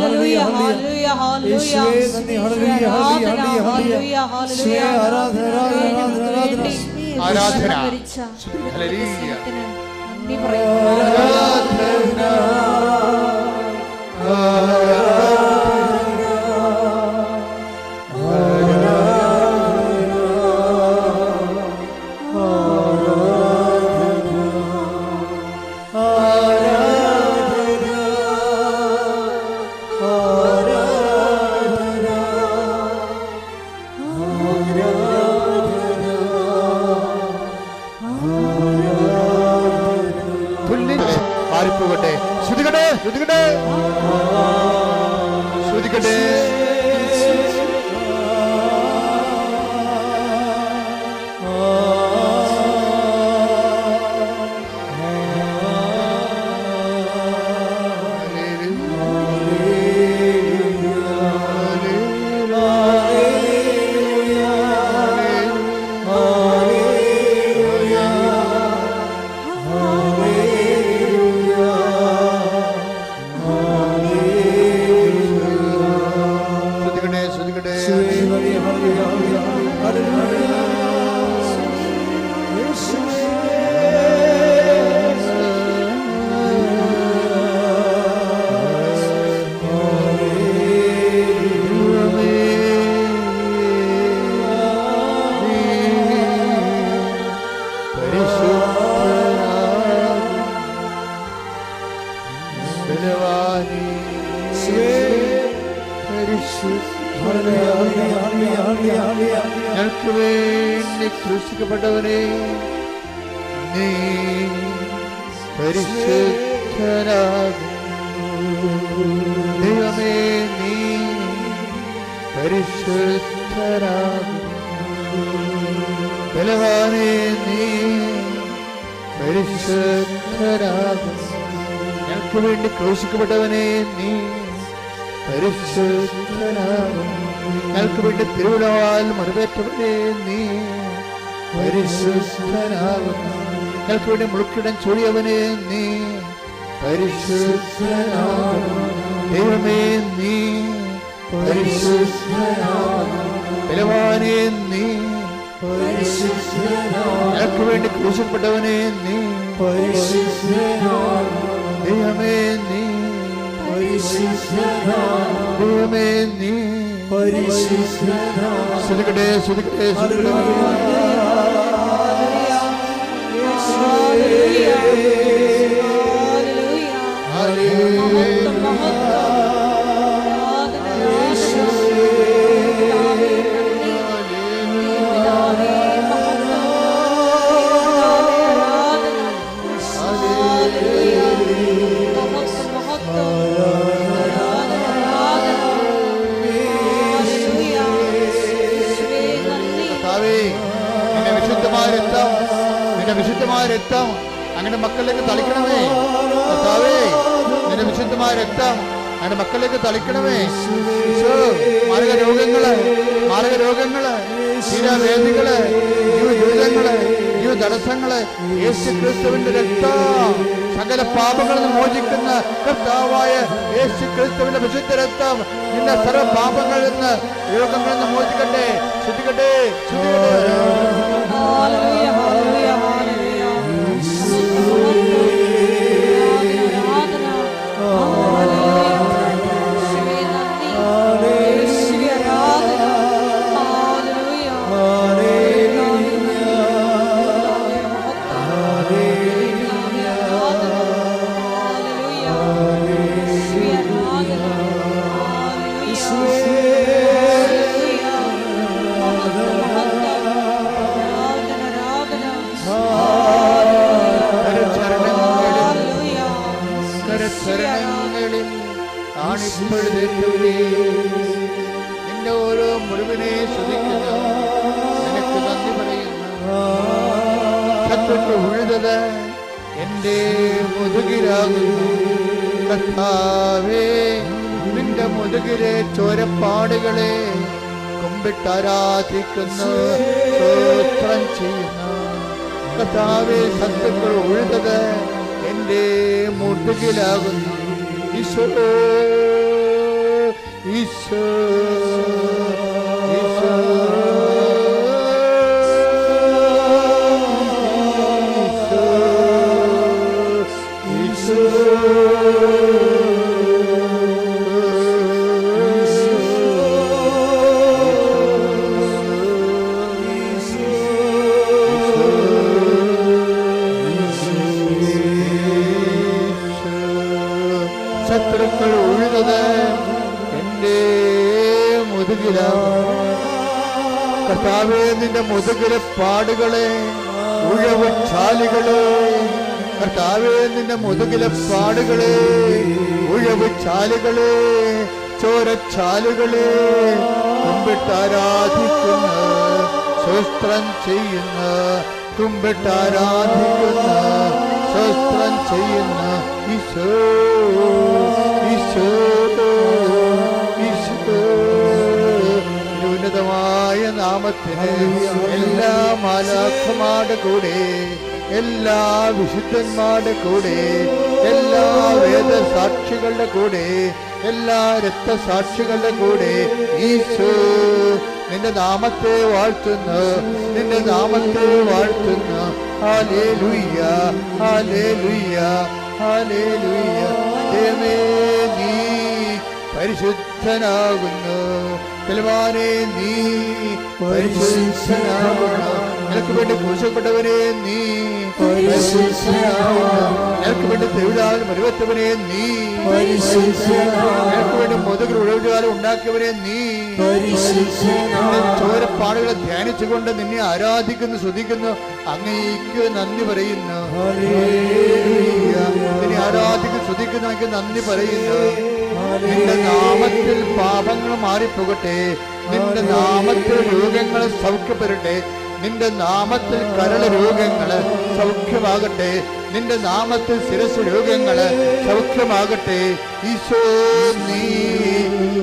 ഹല്ലേലൂയ, ഹല്ലേലൂയ, ആരാധന. ഹല്ലേലൂയ, ഞങ്ങൾക്ക് വേണ്ടി ക്രൂശിക്കപ്പെട്ടവനെ നീ പരിശുദ്ധനാകുന്നു. ദൈവമേ, നീ പരിശുദ്ധനാകുന്നു. ബലവാനേ, നീ പരിശുദ്ധനാകുന്നു. ഞങ്ങൾക്ക് വേണ്ടി ക്രൂശിക്കപ്പെട്ടവനെ നീ പരിശുദ്ധനാകുന്നു. ഞങ്ങൾക്ക് വേണ്ടി തിരുവിടാൽ മറുപേറ്റവനെ നീ പരിശുദ്ധനാകുന്നു. ഞങ്ങൾക്ക് വേണ്ടി മുളുക്കിടം ചൂടിയവനെ നീ പരിശുദ്ധനാകുന്നു. ദൈവമേ, നീ പരിശുദ്ധനാകുന്നു. ബലവാനേ, നീ പരിശുദ്ധനാകുന്നു. ഞങ്ങൾക്ക് വേണ്ടി ക്രൂശിക്കപ്പെട്ടവനെ നീ പരിശുദ്ധനാകുന്നു. ദൈവമേ, നീ ദൈവമേ, നീ പരിശുദ്ധനാകുന്നു. സ്തുതിക്കട്ടെ, സ്തുതിക്കട്ടെ, സ്തുതിക്കട്ടെ. കർത്താവേ, നിന്റെ വിശുദ്ധമായ രക്തം, നിന്റെ വിശുദ്ധമായ രക്തം അങ്ങനെ മക്കളിലേക്ക് തളിക്കണമേ. കർത്താവേ, നിന്റെ വിശുദ്ധമായ രക്തം അങ്ങനെ മക്കളിലേക്ക് തളിക്കണമേ. മാരക രോഗങ്ങള്, ശീലവേദികള്, ജീവിതങ്ങള്, ജീവ തടസ്സങ്ങള്, യേശു ക്രിസ്തുവിന്റെ രക്തം സകല പാപങ്ങളിൽ നിന്ന് മോചിക്കുന്ന കർത്താവായ യേശു ക്രിസ്തുവിന്റെ വിശുദ്ധ രക്തം നിന്റെ സർവ്വ പാപങ്ങളിൽ നിന്ന്, രോഗങ്ങളിൽ നിന്ന് മോചിക്കട്ടെ. ശുദ്ധിക്കട്ടെ. നിന്റെ ഓരോ മുറിവിനെ ശ്രദ്ധിക്കുന്നു. നിനക്ക് നന്ദി പറയുന്നു. ശത്രുക്കൾ ഉഴുതത് എന്റെ മുതുകിലാകുന്നു. കർത്താവേ, നിന്റെ മുതുകിലെ ചോരപ്പാടുകളെ കുമ്പിട്ടാരാധിക്കുന്നു, സ്തോത്രം ചെയ്യുന്നു. കർത്താവേ, ശത്രുക്കൾ ഉഴുതത് എന്റെ മുതുകിലാകുന്നു. ഈശോ, ഈശോ, ഈശോ, ഈശോ, ശത്രുക്കൾ ഉഴുതത് എന്റെ മുതുകിലാണ്. കർത്താവേ, നിന്റെ മുതുകിലെ പാടുകളെ, ഉഴവ് ചാലുകളെ, കർത്താവേ, നിന്റെ മുതുകിലെ പാടുകളെ, ഉഴവ് ചാലുകളെ, ചോരച്ചാലുകളെ കുമ്പിട്ടാരാധിക്കുന്ന, സ്വസ്ത്രം ചെയ്യുന്ന, കുമ്പിട്ടാരാധിക്കുന്ന, സ്വസ്ത്രം ചെയ്യുന്ന ഈശോ, ഈശോ, ഈശോ. ഉന്നതമായ നാമത്തിന് എല്ലാ മാലാഖമാരുടെ കൂടെ, എല്ലാ വിശുദ്ധന്മാരുടെ കൂടെ, എല്ലാ വേദസാക്ഷികളുടെ കൂടെ, എല്ലാ രക്തസാക്ഷികളുടെ കൂടെ ഈശോ നിന്റെ നാമത്തെ വാഴ്ത്തുന്നു, നിന്റെ നാമത്തെ വാഴ്ത്തുന്നു. ഹല്ലേലൂയ, ഹല്ലേലൂയ, ഹല്ലേലൂയ. ദൈവമേ, നീ പരിശുദ്ധനാകുന്നു. ബലവാനേ, നീ പരിശുദ്ധനാകുന്നു. നിനക്ക് വേണ്ടി ക്രൂശിക്കപ്പെട്ടവനെ നീ പരിശുദ്ധനാകുന്നു. നിനക്ക് വേണ്ടി തെരുവിലാൽ മരുവത്തവനെ നീ പരിശുദ്ധനാകുന്നു. നിനക്ക് വേണ്ടി മുതുകിൽ ഉഴവുകാലം ഉണ്ടാക്കിയവനെ നീ പരിശുദ്ധനാകുന്നു. ചോരപ്പാടുകളെ ധ്യാനിച്ചുകൊണ്ട് നിന്നെ ആരാധിക്കുന്നു, സ്തുതിക്കുന്നു, അങ്ങേക്ക് നന്ദി പറയുന്നു. നിന്നെ ആരാധിക്കുന്നു, സ്തുതിക്കുന്നു, അങ്ങേക്ക് നന്ദി പറയുന്നു. നിന്റെ നാമത്തിൽ പാപങ്ങൾ മാറിപ്പോകട്ടെ, നിന്റെ നാമത്തിൽ രോഗങ്ങൾ സൗഖ്യപ്പെടട്ടെ, നിന്റെ നാമത്തിൽ കരൾ രോഗങ്ങള് സൗഖ്യമാകട്ടെ, നിന്റെ നാമത്തിൽ ശിരസ് രോഗങ്ങള് സൗഖ്യമാകട്ടെ. ഈശോ, നീ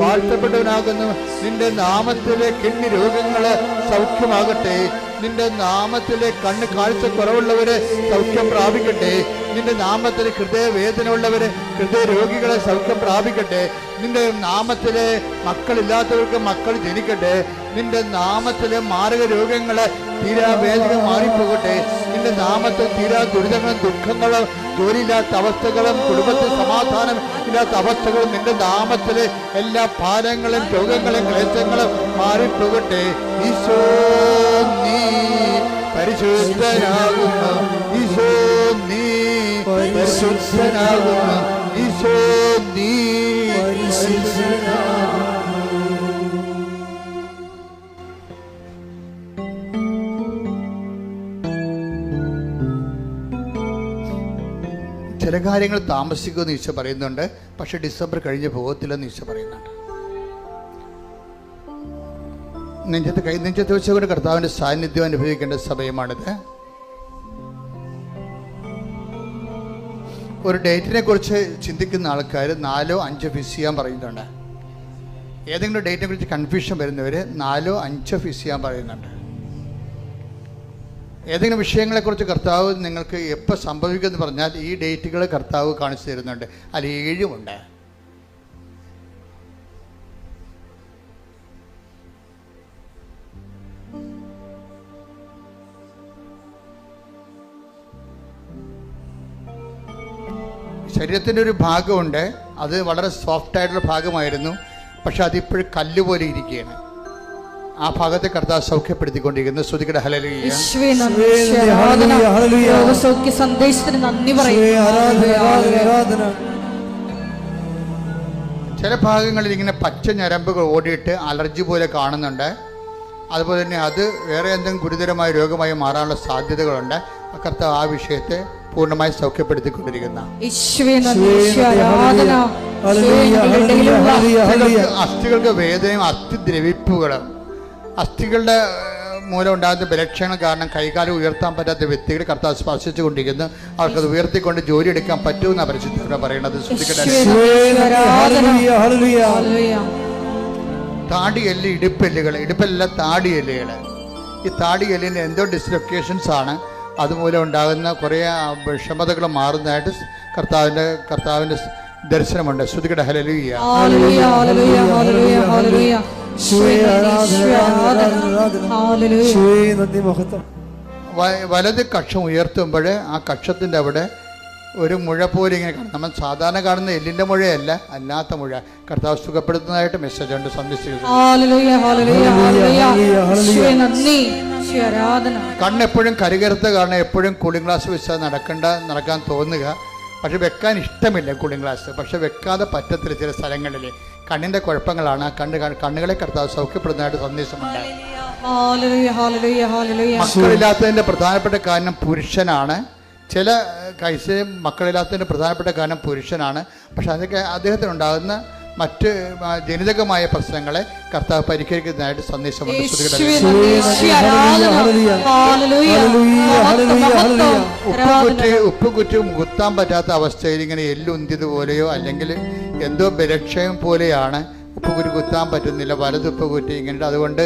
വാഴ്ത്തപ്പെട്ടവനാകുന്നു. നിന്റെ നാമത്തിലെ കിഡ്നി രോഗങ്ങള് സൗഖ്യമാകട്ടെ, നിന്റെ നാമത്തിലെ കണ്ണ് കാഴ്ച കുറവുള്ളവരെ സൗഖ്യം പ്രാപിക്കട്ടെ, നിന്റെ നാമത്തിലെ ഹൃദയവേദന ഉള്ളവരെ, ഹൃദയ രോഗികളെ സൗഖ്യം പ്രാപിക്കട്ടെ, നിന്റെ നാമത്തിലെ മക്കളില്ലാത്തവർക്ക് മക്കൾ ജനിക്കട്ടെ, നിന്റെ നാമത്തിലെ മാരക രോഗങ്ങള് തീരാവേദന മാറിപ്പോകട്ടെ, നിന്റെ നാമത്തിൽ തീരാ ദുരിതങ്ങളും ദുഃഖങ്ങളും ജോലിയില്ലാത്ത അവസ്ഥകളും കുടുംബത്തിൽ സമാധാനം ഇല്ലാത്ത അവസ്ഥകളും നിന്റെ നാമത്തിലെ എല്ലാ ഭാരങ്ങളും രോഗങ്ങളും ക്ലേശങ്ങളും മാറിപ്പോകട്ടെ. ഈശോ, നീ പരിശുദ്ധനാകുന്നു. ഈശോ, നീ പരിശുദ്ധനാകുന്നു. ഈശോ, നീ പരിശുദ്ധനാകുന്നു. ചില കാര്യങ്ങൾ താമസിക്കുമെന്ന് ഈശോ പറയുന്നുണ്ട്, പക്ഷെ ഡിസംബർ കഴിഞ്ഞ് പോകത്തില്ലെന്ന് ഈശോ പറയുന്നുണ്ട്. നെഞ്ചത്ത് വെച്ചുകൊണ്ട് കർത്താവിൻ്റെ സാന്നിധ്യം അനുഭവിക്കേണ്ട സമയമാണിത്. ഒരു ഡേറ്റിനെ കുറിച്ച് ചിന്തിക്കുന്ന ആൾക്കാർ 4 or 5 ഫിക്സ് ചെയ്യാൻ പറയുന്നുണ്ട്. ഏതെങ്കിലും ഡേറ്റിനെ കുറിച്ച് കൺഫ്യൂഷൻ വരുന്നവർ 4 or 5 ഫിക്സ് ചെയ്യാൻ പറയുന്നുണ്ട്. ഏതെങ്കിലും വിഷയങ്ങളെക്കുറിച്ച് കർത്താവ് നിങ്ങൾക്ക് എപ്പോൾ സംഭവിക്കുമെന്ന് പറഞ്ഞാൽ ഈ ഡേറ്റുകൾ കർത്താവ് കാണിച്ചു തരുന്നുണ്ട്. അതിൽ 7 ഉണ്ട്. ശരീരത്തിൻ്റെ ഒരു ഭാഗമുണ്ട്, അത് വളരെ സോഫ്റ്റ് ആയിട്ടുള്ള ഭാഗമായിരുന്നു, പക്ഷെ അതിപ്പോഴും കല്ലുപോലെ ഇരിക്കുകയാണ്. ആ ഭാഗത്തെ കർത്താവ് സൗഖ്യപ്പെടുത്തിക്കൊണ്ടിരിക്കുന്നു. ശ്രുതികട ഹല്ലേലൂയ. ചില ഭാഗങ്ങളിൽ ഇങ്ങനെ പച്ച ഞരമ്പുകൾ ഓടിയിട്ട് അലർജി പോലെ കാണുന്നുണ്ട്. അതുപോലെ തന്നെ അത് വേറെ എന്തെങ്കിലും ഗുരുതരമായ രോഗമായി മാറാനുള്ള സാധ്യതകളുണ്ട്. കർത്താവ് ആ വിഷയത്തെ പൂർണ്ണമായി സൗഖ്യപ്പെടുത്തിക്കൊണ്ടിരിക്കുന്ന അസ്ഥികൾക്ക് വേദനയും അസ്ഥിദ്രവിപ്പുകളും അസ്ഥികളുടെ മൂലം ഉണ്ടാകുന്ന ബലക്ഷണം കാരണം കൈകാലം ഉയർത്താൻ പറ്റാത്ത വ്യക്തികൾ കർത്താവ് സ്പർശിച്ചു കൊണ്ടിരിക്കുന്നു. അവർക്കത് ഉയർത്തിക്കൊണ്ട് ജോലി എടുക്കാൻ പറ്റുമെന്നാണ് പരിശുദ്ധ പറയുന്നത്. താടിയെല്ല്, ഇടുപ്പെല്ലാം താടിയെല്ലുകൾ. ഈ താടിയെല്ലിന് എന്തോ ഡിസ്ലൊക്കേഷൻസ് ആണ്. അതുമൂലം ഉണ്ടാകുന്ന കുറേ വിഷമതകൾ മാറുന്നതായിട്ട് കർത്താവിൻ്റെ ദർശനമുണ്ട്. ശ്രുതികട ഹല്ലേലൂയ. വലത് കക്ഷം ഉയർത്തുമ്പോൾ ആ കക്ഷത്തിൻ്റെ അവിടെ ഒരു മുഴ പോലെ ഇങ്ങനെ കാണും. നമ്മൾ സാധാരണ കാണുന്ന എല്ലിൻ്റെ മുഴയല്ല, അല്ലാത്ത മുഴ. കർത്താവ് സുഖപ്പെടുത്തുന്നതായിട്ട് മെസ്സേജ് ഉണ്ട്. സന്ദേശിക്കുന്നു. കണ്ണെപ്പോഴും കരുകരുത്ത കാരണം എപ്പോഴും കൂളിംഗ് ഗ്ലാസ് വെച്ചാൽ നടക്കാൻ തോന്നുക. പക്ഷെ വെക്കാൻ ഇഷ്ടമില്ല കൂളിംഗ് ഗ്ലാസ്. പക്ഷെ വെക്കാതെ പറ്റത്തില്ല ചില സ്ഥലങ്ങളിൽ. കണ്ണിൻ്റെ കുഴപ്പങ്ങളാണ്. കണ്ണുകളെ കർത്താവ് സൗഖ്യപ്പെടുന്നതായിട്ട് സന്ദേശമുണ്ട്. മക്കളില്ലാത്തതിൻ്റെ പ്രധാനപ്പെട്ട കാരണം പുരുഷനാണ്. ചില കേസിൽ മക്കളില്ലാത്തതിൻ്റെ പ്രധാനപ്പെട്ട കാരണം പുരുഷനാണ്. പക്ഷെ അതൊക്കെ അദ്ദേഹത്തിനുണ്ടാകുന്ന മറ്റ് ജനിതകമായ പ്രശ്നങ്ങളെ കർത്താവ് പരിഹരിക്കുന്നതായിട്ട് സന്ദേശമുണ്ട്. ഉപ്പുകുറ്റി കുത്താൻ പറ്റാത്ത അവസ്ഥയിൽ ഇങ്ങനെ എല്ലുന്തിയതുപോലെയോ അല്ലെങ്കിൽ എന്തോ ബലക്ഷയം പോലെയാണ്. ഉപ്പുകുറ്റി കുത്താൻ പറ്റുന്നില്ല, വലത് ഉപ്പുകുറ്റി ഇങ്ങനെ. അതുകൊണ്ട്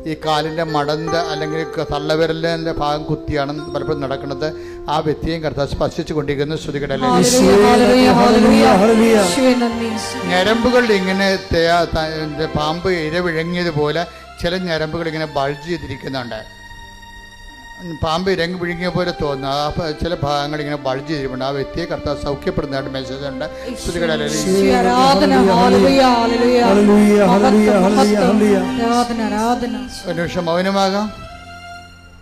ഈ കാലിൻ്റെ മടന്ത അല്ലെങ്കിൽ തള്ളവിരലിൻ്റെ ഭാഗം കുത്തിയാണ് പലപ്പോഴും നടക്കുന്നത്. ആ വ്യക്തിയും കർത്താവ് സ്പർശിച്ചു കൊണ്ടിരിക്കുന്നു. ശ്രുതികടല്ലേ. ഞരമ്പുകൾ ഇങ്ങനെ പാമ്പ് ഇരവിഴങ്ങിയതുപോലെ ചില ഞരമ്പുകൾ ഇങ്ങനെ ബൾജ് ചെയ്തിരിക്കുന്നുണ്ട്. പാമ്പ് ഇരങ്ങി വിഴുങ്ങിയ പോലെ തോന്നുന്നു. ആ ചില ഭാഗങ്ങൾ ഇങ്ങനെ ബൾജ് ചെയ്തിട്ടുണ്ട്. ആ വ്യക്തിയെ കർത്താവ് സൗഖ്യപ്പെടുന്നതായിട്ട് മെസ്സേജ് ഉണ്ട്. ഒരു നിമിഷം മൗനമാകാം.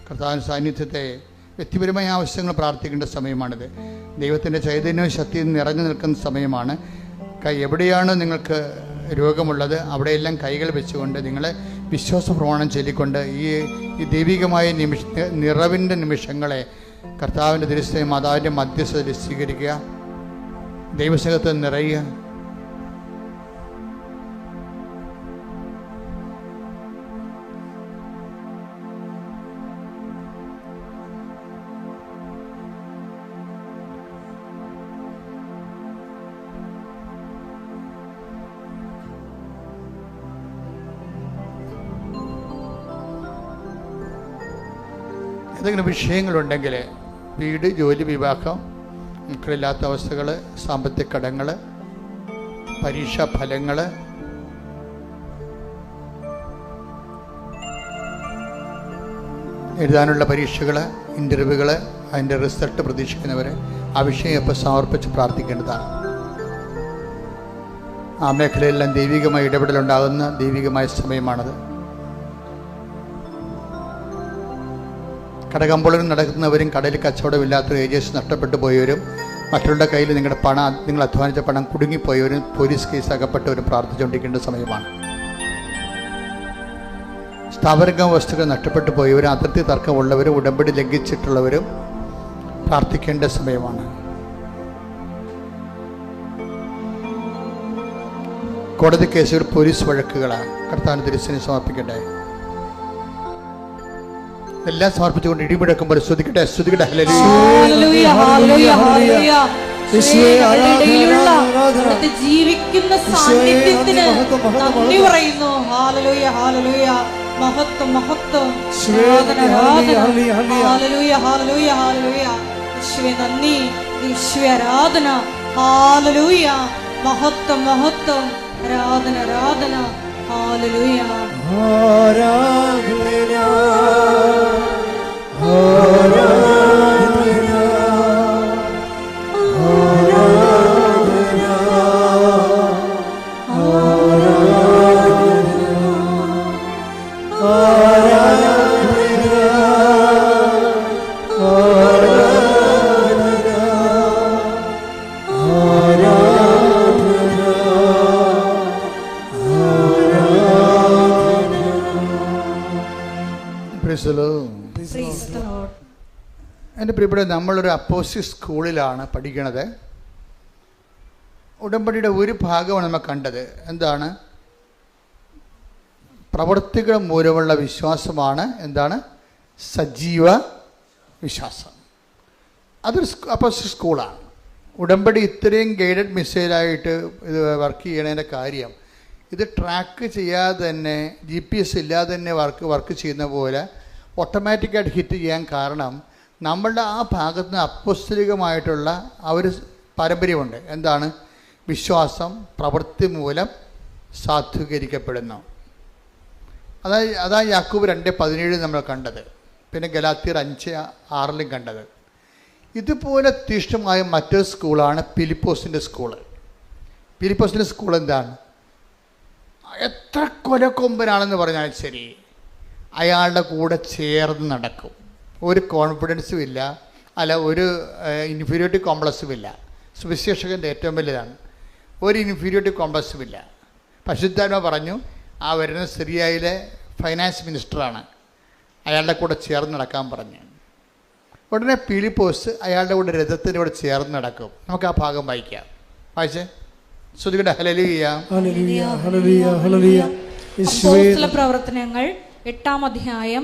കർത്താവിൻ്റെ സാന്നിധ്യത്തെ വ്യക്തിപരമായ ആവശ്യങ്ങൾ പ്രാർത്ഥിക്കേണ്ട സമയമാണിത്. ദൈവത്തിൻ്റെ ചൈതന്യവും ശക്തിയും നിറഞ്ഞു നിൽക്കുന്ന സമയമാണ്. എവിടെയാണ് നിങ്ങൾക്ക് രോഗമുള്ളത് അവിടെയെല്ലാം കൈകൾ വെച്ചുകൊണ്ട് നിങ്ങൾ വിശ്വാസ പ്രമാണം ചൊല്ലിക്കൊണ്ട് ഈ ദൈവികമായ നിറവിൻ്റെ നിമിഷങ്ങളെ കർത്താവിൻ്റെ ദൃശ്യ മാതാവിൻ്റെ മധ്യസ്ഥതയിൽ സ്വീകരിക്കുക. ദൈവസ്നേഹത്തെ നിറയുക. എന്തെങ്കിലും വിഷയങ്ങളുണ്ടെങ്കിൽ വീട്, ജോലി, വിവാഹം, മക്കളില്ലാത്ത അവസ്ഥകൾ, സാമ്പത്തിക കടങ്ങൾ, പരീക്ഷാ ഫലങ്ങൾ, എഴുതാനുള്ള പരീക്ഷകൾ, ഇൻ്റർവ്യൂകൾ, അതിൻ്റെ റിസൾട്ട് പ്രതീക്ഷിക്കുന്നവർ ആ വിഷയം ഇപ്പോൾ സമർപ്പിച്ച് പ്രാർത്ഥിക്കേണ്ടതാണ്. ആ മേഖലയെല്ലാം ദൈവികമായ ഇടപെടലുണ്ടാകുന്ന ദൈവികമായ സമയമാണത്. കടകമ്പോളത്തിൽ നടക്കുന്നവരും കടലിൽ കച്ചവടമില്ലാത്ത ഏജൻസി നഷ്ടപ്പെട്ടു പോയവരും മറ്റുള്ള കയ്യിൽ നിങ്ങളുടെ പണം, നിങ്ങൾ അധ്വാനിച്ച പണം കുടുങ്ങിപ്പോയവരും പോലീസ് കേസ് അകപ്പെട്ടവരും പ്രാർത്ഥിച്ചുകൊണ്ടിരിക്കേണ്ട സമയമാണ്. സ്ഥാപനിക വസ്തുക്കൾ നഷ്ടപ്പെട്ടു പോയവരും അതിർത്തി തർക്കമുള്ളവരും ഉടമ്പടി ലംഘിച്ചിട്ടുള്ളവരും പ്രാർത്ഥിക്കേണ്ട സമയമാണ്. കോടതി കേസുകൾ, പോലീസ് വഴക്കുകളാണ്. കർത്താവിന് തിരുസേന സമർപ്പിക്കട്ടെ. എല്ലാം സമർപ്പിച്ചുകൊണ്ട് ഇടിമുഴക്കുമ്പോൾ സ്തുതിക്കട്ടെ, സ്തുതിക്കട്ടെ. ഹല്ലേലൂയ. ഹല്ലേലൂയ, ഹല്ലേലൂയ, ഹല്ലേലൂയ. അവിടുത്തെ ജീവിക്കുന്ന സാന്നിധ്യത്തിന് നന്ദി പറയുന്നു. Hallelujah, hallelujah. മഹത്വം, മഹത്വം. ആരാധന, ആരാധന. ഹല്ലേലൂയ, ഹല്ലേലൂയ, ഹല്ലേലൂയ. യേശുവേ നന്ദി, യേശുവേ ആരാധന. ഹല്ലേലൂയ. മഹത്വം, മഹത്വം. ആരാധന, ആരാധന. ഹല്ലേലൂയ. ആരാധന, ആരാധന, ആരാധന, Praise the Lord. എൻ്റെ പ്രിയപ്പെട്ട, നമ്മളൊരു അപ്പോസിറ്റ് സ്കൂളിലാണ് പഠിക്കണത്. ഉടമ്പടിയുടെ ഒരു ഭാഗമാണ് നമ്മൾ കണ്ടത്. എന്താണ്? പ്രവൃത്തികൾ മൂലമുള്ള വിശ്വാസമാണ് എന്താണ്? സജീവ വിശ്വാസം. അതൊരു അപ്പോസിറ്റ് സ്കൂളാണ്. ഉടമ്പടി ഇത്രയും ഗൈഡഡ് മിസൈലായിട്ട് ഇത് വർക്ക് ചെയ്യണതിൻ്റെ കാര്യം, ഇത് ട്രാക്ക് ചെയ്യാതെ തന്നെ, GPS ഇല്ലാതെ തന്നെ വർക്ക് ചെയ്യുന്ന പോലെ ഓട്ടോമാറ്റിക്കായിട്ട് ഹിറ്റ് ചെയ്യാൻ കാരണം നമ്മളുടെ ആ ഭാഗത്ത് നിന്ന് അപ്പോസ്തലികമായിട്ടുള്ള ആ ഒരു പാരമ്പര്യമുണ്ട്. എന്താണ്? വിശ്വാസം പ്രവൃത്തി മൂലം സാധൂകരിക്കപ്പെടുന്നു. അതാ യാക്കോബ് 2:17 നമ്മൾ കണ്ടത്. പിന്നെ ഗലാത്യർ 5:6 കണ്ടത്. ഇതുപോലെ തീഷ്ണമായ മറ്റൊരു സ്കൂളാണ് ഫിലിപ്പോസിൻ്റെ സ്കൂള്. ഫിലിപ്പോസിൻ്റെ സ്കൂൾ എന്താണ്? എത്ര കൊലക്കൊമ്പനാണെന്ന് പറഞ്ഞാൽ ശരി, അയാളുടെ കൂടെ ചേർന്ന് നടക്കും. ഒരു കോൺഫിഡൻസും ഇല്ല, ഒരു ഇൻഫീരിയോറിറ്റി കോംപ്ലക്സും ഇല്ല. സുവിശേഷകൻ്റെ ഏറ്റവും വലിയതാണ്. ഒരു ഇൻഫീരിയോറിറ്റി കോംപ്ലക്സും ഇല്ല. പരിശുദ്ധാത്മാവ് പറഞ്ഞു, ആ വരുന്ന സിറിയയിലെ ഫൈനാൻസ് മിനിസ്റ്ററാണ്, അയാളുടെ കൂടെ ചേർന്ന് നടക്കാൻ പറഞ്ഞു. ഉടനെ ഫിലിപ്പോസ് അയാളുടെ കൂടെ രഥത്തിൻ്റെ കൂടെ ചേർന്ന് നടക്കും. നമുക്ക് ആ ഭാഗം വായിക്കാം. വായിച്ചേ, ശ്രുതികട. ഹല്ലേലൂയ, ഹല്ലേലൂയ, ഹല്ലേലൂയ, ഹല്ലേലൂയ. അപ്പോസ്തല പ്രവർത്തനങ്ങൾ 8-ാം അധ്യായം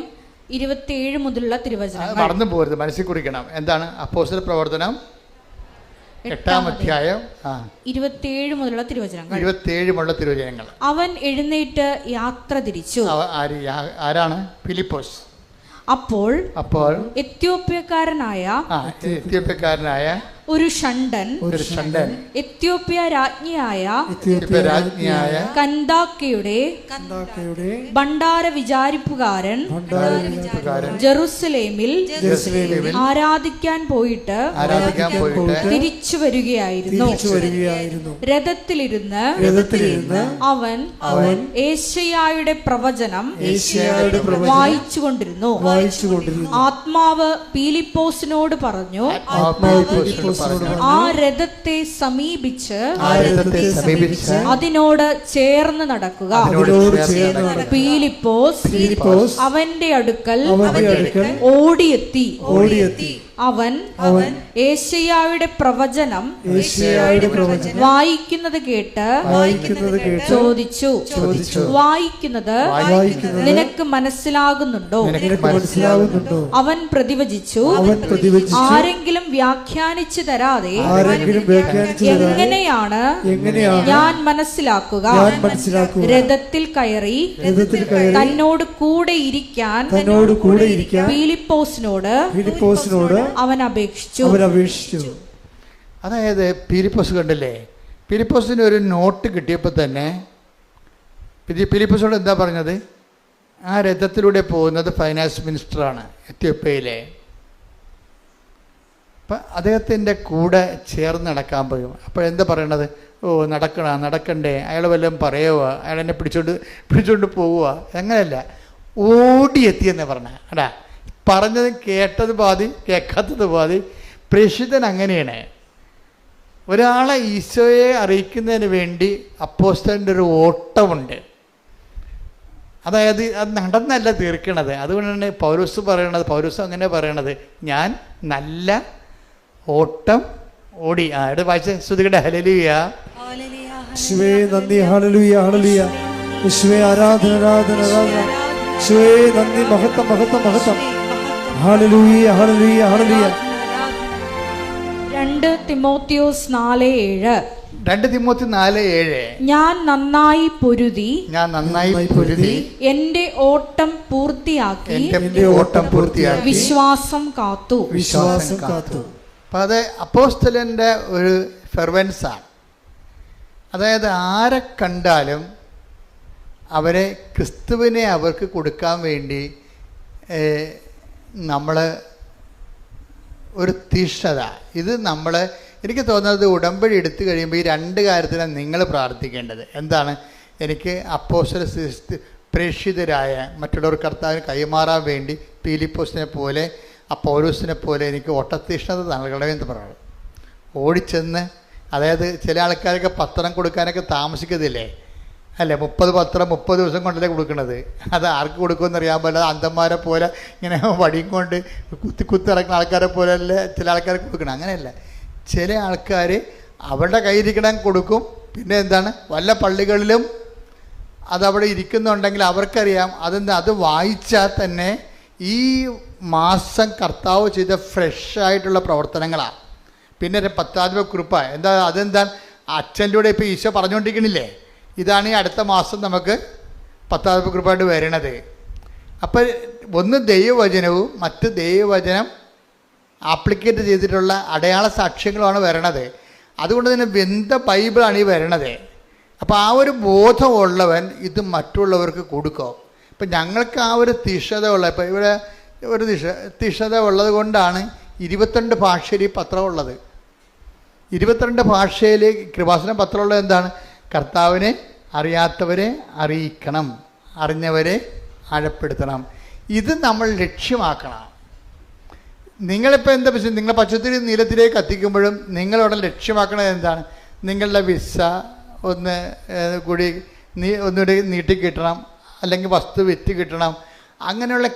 27 മുതലുള്ള തിരുവചനങ്ങൾ. മറന്നു പോകരുത്, മനസ്സിൽ കുറിക്കണം. എന്താണ് അപ്പോസ്തല പ്രവർത്തനം 8-ാം അധ്യായം 27 മുതലുള്ള തിരുവചനങ്ങൾ. 27 മുതലുള്ള തിരുവചനങ്ങൾ. അവൻ എഴുന്നേറ്റ് യാത്ര തിരിച്ചു. ആരാണ്? ഫിലിപ്പോസ്. അപ്പോൾ എത്യോപ്യക്കാരനായ ഒരു ഷണ്ടൻ എത്യോപ്യ രാജ്ഞിയായ കന്ദാക്കയുടെ ഭണ്ഡാര വിചാരിപ്പുകാരൻ ജെറുസലേമിൽ ആരാധിക്കാൻ പോയിട്ട് തിരിച്ചു വരികയായിരുന്നു. രഥത്തിലിരുന്ന് അവൻ ഏശയ്യായുടെ പ്രവചനം വായിച്ചുകൊണ്ടിരുന്നു. ആത്മാവ് ഫിലിപ്പോസിനോട് പറഞ്ഞു, ആ രഥത്തെ സമീപിച്ച് അതിനോട് ചേർന്ന് നടക്കുക. ഫിലിപ്പോസ് അവന്റെ അടുക്കൽ ഓടിയെത്തി. അവൻ ഏശയ്യായുടെ പ്രവചനം വായിക്കുന്നത് കേട്ട് ചോദിച്ചു, വായിക്കുന്നത് നിനക്ക് മനസ്സിലാകുന്നുണ്ടോ? അവൻ പ്രതിവചിച്ചു, ആരെങ്കിലും വ്യാഖ്യാനിച്ചു തരാതെ എങ്ങനെയാണ് ഞാൻ മനസ്സിലാക്കുക? രഥത്തിൽ കയറി തന്നോട് കൂടെ ഇരിക്കാൻ ഫിലിപ്പോസിനോട് അവൻ അപേക്ഷിച്ചു. അതായത് ഫിലിപ്പോസ് കണ്ടില്ലേ, ഫിലിപ്പോസിന് ഒരു നോട്ട് കിട്ടിയപ്പോൾ തന്നെ ഫിലിപ്പോസിനോട് എന്താ പറഞ്ഞത്? ആ രഥത്തിലൂടെ പോകുന്നത് ഫൈനാൻസ് മിനിസ്റ്ററാണ് എത്യോപ്യയിലെ. അപ്പം അദ്ദേഹത്തിൻ്റെ കൂടെ ചേർന്ന് നടക്കാൻ പോയും. അപ്പോഴെന്താ പറയണത്? നടക്കണ്ടേ, അയാൾ വല്ലതും പറയുക, അയാൾ എന്നെ പിടിച്ചോണ്ട് പോവുക, അങ്ങനെയല്ല, ഓടിയെത്തിയെന്ന് പറഞ്ഞ. അടാ, പറഞ്ഞത് കേട്ടത് പാതി, കേൾക്കാത്തത് പാതി. പ്രേക്ഷിതൻ അങ്ങനെയാണ്. ഒരാളെ ഈശോയെ അറിയിക്കുന്നതിന് വേണ്ടി അപ്പോസ്തലൻ്റെ ഒരു ഓട്ടമുണ്ട്. അതായത് അത് നടന്നല്ല തീർക്കണത്. അതുകൊണ്ടാണ് പൗലോസ് അങ്ങനെ പറയണത്, ഞാൻ നല്ല ഓട്ടം ഓടി. ഇവിടെ വായിച്ച ശ്രുതികട. ഹല്ലേലൂയ, യേശുവേ നന്ദി. ഹല്ലേലൂയ ഹല്ലേലൂയ. യേശുവേ ആരാധന ആരാധന ആരാധന. യേശുവേ നന്ദി. മഹത്വം മഹത്വം മഹത്വം. ഹല്ലേലൂയ ഹല്ലേലൂയ ഹല്ലേലൂയ. 2 തിമോത്തിയോസ് 4:7. 2 തിമോത്തി 4:7. ഞാൻ നന്നായി പൊരുതി എന്റെ ഓട്ടം പൂർത്തിയാക്കി വിശ്വാസം കാത്തു. അപ്പം അത് അപ്പോസ്തലൻ്റെ ഒരു ഫെർവൻസാണ്. അതായത് ആരെ കണ്ടാലും അവരെ ക്രിസ്തുവിനെ അവർക്ക് കൊടുക്കാൻ വേണ്ടി നമ്മൾ ഒരു തീഷ്ണത. ഇത് നമ്മൾ, എനിക്ക് തോന്നുന്നത് ഉടമ്പടി എടുത്തു കഴിയുമ്പോൾ ഈ 2 കാര്യത്തിനാണ് നിങ്ങൾ പ്രാർത്ഥിക്കേണ്ടത്. എന്താണ്? എനിക്ക് അപ്പോസ്തല പ്രേക്ഷിതരായ മറ്റുള്ളവർ കർത്താവിന് കൈമാറാൻ വേണ്ടി പീലിപ്പോസിനെ പോലെ പൗലോസിനെ പോലെ എനിക്ക് ഓട്ടത്തീഷ്ണത നൽകണമെന്ന് പറയുന്നത്. ഓടിച്ചെന്ന്, അതായത് ചില ആൾക്കാരൊക്കെ പത്രം കൊടുക്കാനൊക്കെ താമസിക്കത്തില്ലേ, അല്ലേ? 30 പത്രം 30 ദിവസം കൊണ്ടല്ലേ കൊടുക്കുന്നത്. അത് ആർക്ക് കൊടുക്കുമെന്ന് അറിയാൻ പറ്റില്ല. അന്ധന്മാരെ പോലെ ഇങ്ങനെ വടിയും കൊണ്ട് കുത്തിറക്കുന്ന ആൾക്കാരെ പോലെ അല്ലേ ചില ആൾക്കാർ കൊടുക്കണം. അങ്ങനെയല്ല, ചില ആൾക്കാർ അവരുടെ കയ്യിരിക്കണം കൊടുക്കും. പിന്നെ എന്താണ്, വല്ല പള്ളികളിലും അതവിടെ ഇരിക്കുന്നുണ്ടെങ്കിൽ അവർക്കറിയാം അത് വായിച്ചാൽ തന്നെ ഈ മാസം കർത്താവ് ചെയ്ത ഫ്രഷായിട്ടുള്ള പ്രവർത്തനങ്ങളാണ്. പിന്നെ 10ാം കുറിപ്പാണ്. അതെന്താണ്? അച്ഛൻ്റെ കൂടെ ഇപ്പോൾ ഈശോ പറഞ്ഞുകൊണ്ടിരിക്കണില്ലേ, ഇതാണ് ഈ അടുത്ത മാസം നമുക്ക് 10ാം കുറിപ്പായിട്ട് വരണത്. അപ്പോൾ ഒന്ന് ദൈവവചനവും മറ്റ് ദൈവവചനം ആപ്ലിക്കേറ്റ് ചെയ്തിട്ടുള്ള അടയാള സാക്ഷ്യങ്ങളുമാണ് വരണത്. അതുകൊണ്ട് തന്നെ വെന്ത ബൈബിളാണ് ഈ വരണത്. അപ്പോൾ ആ ഒരു ബോധമുള്ളവൻ ഇത് മറ്റുള്ളവർക്ക് കൊടുക്കും. ഇപ്പം ഞങ്ങൾക്ക് ആ ഒരു തീഷ്ണത ഉള്ള, ഇപ്പോൾ ഇവിടെ ഒരു തീഷ്ണത ഉള്ളത് കൊണ്ടാണ് 22 ഭാഷയിൽ ഈ പത്രം ഉള്ളത്. 22 ഭാഷയിൽ കൃപാസന പത്രമുള്ളത് എന്താണ്? കർത്താവിനെ അറിയാത്തവരെ അറിയിക്കണം, അറിഞ്ഞവരെ ആഴപ്പെടുത്തണം. ഇത് നമ്മൾ ലക്ഷ്യമാക്കണം. നിങ്ങളിപ്പോൾ എന്താ പ്രശ്നം? നിങ്ങൾ പച്ചത്തിരി നീലത്തിലേക്ക് കത്തിക്കുമ്പോഴും നിങ്ങളവിടെ ലക്ഷ്യമാക്കണത് എന്താണ്? നിങ്ങളുടെ വിസ ഒന്നുകൂടി ഒന്നുകൂടി നീട്ടിക്കിട്ടണം, അല്ലെങ്കിൽ വസ്തു വിറ്റ് കിട്ടണം. അങ്ങനെയുള്ള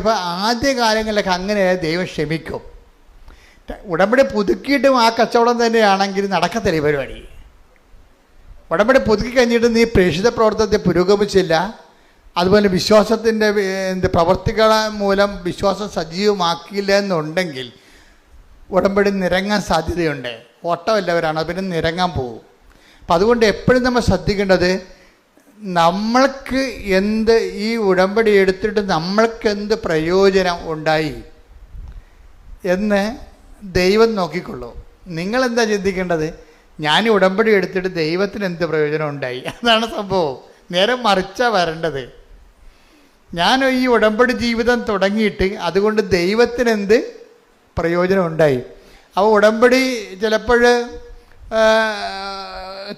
ഇപ്പം ആദ്യകാലങ്ങളിലൊക്കെ അങ്ങനെ ദൈവം ക്ഷമിക്കും. ഉടമ്പടി പുതുക്കിയിട്ടും ആ കച്ചവടം തന്നെയാണെങ്കിൽ നടക്കത്തില്ല ഈ പരിപാടി. ഉടമ്പടി പുതുക്കി കഴിഞ്ഞിട്ട് നീ പ്രേക്ഷിത പ്രവർത്തനത്തെ പുരോഗമിച്ചില്ല, അതുപോലെ വിശ്വാസത്തിൻ്റെ പ്രവർത്തികൾ മൂലം വിശ്വാസം സജീവമാക്കിയില്ല എന്നുണ്ടെങ്കിൽ ഉടമ്പടി നിരങ്ങാൻ സാധ്യതയുണ്ട്. ഓട്ടമല്ലവരാണ്, പിന്നെ നിരങ്ങാൻ പോകും. അപ്പം അതുകൊണ്ട് എപ്പോഴും നമ്മൾ ശ്രദ്ധിക്കേണ്ടത്, നമ്മൾക്ക് എന്ത് ഈ ഉടമ്പടി എടുത്തിട്ട് നമ്മൾക്കെന്ത് പ്രയോജനം ഉണ്ടായി എന്ന് ദൈവം നോക്കിക്കൊള്ളൂ. നിങ്ങളെന്താ ചിന്തിക്കേണ്ടത്? ഞാൻ ഉടമ്പടി എടുത്തിട്ട് ദൈവത്തിന് എന്ത് പ്രയോജനം ഉണ്ടായി? അതാണ് സംഭവം. നേരെ മറിച്ചാണ് വരേണ്ടത്. ഞാൻ ഈ ഉടമ്പടി ജീവിതം തുടങ്ങിയിട്ട് അതുകൊണ്ട് ദൈവത്തിന് എന്ത് പ്രയോജനം ഉണ്ടായി? അപ്പോൾ ഉടമ്പടി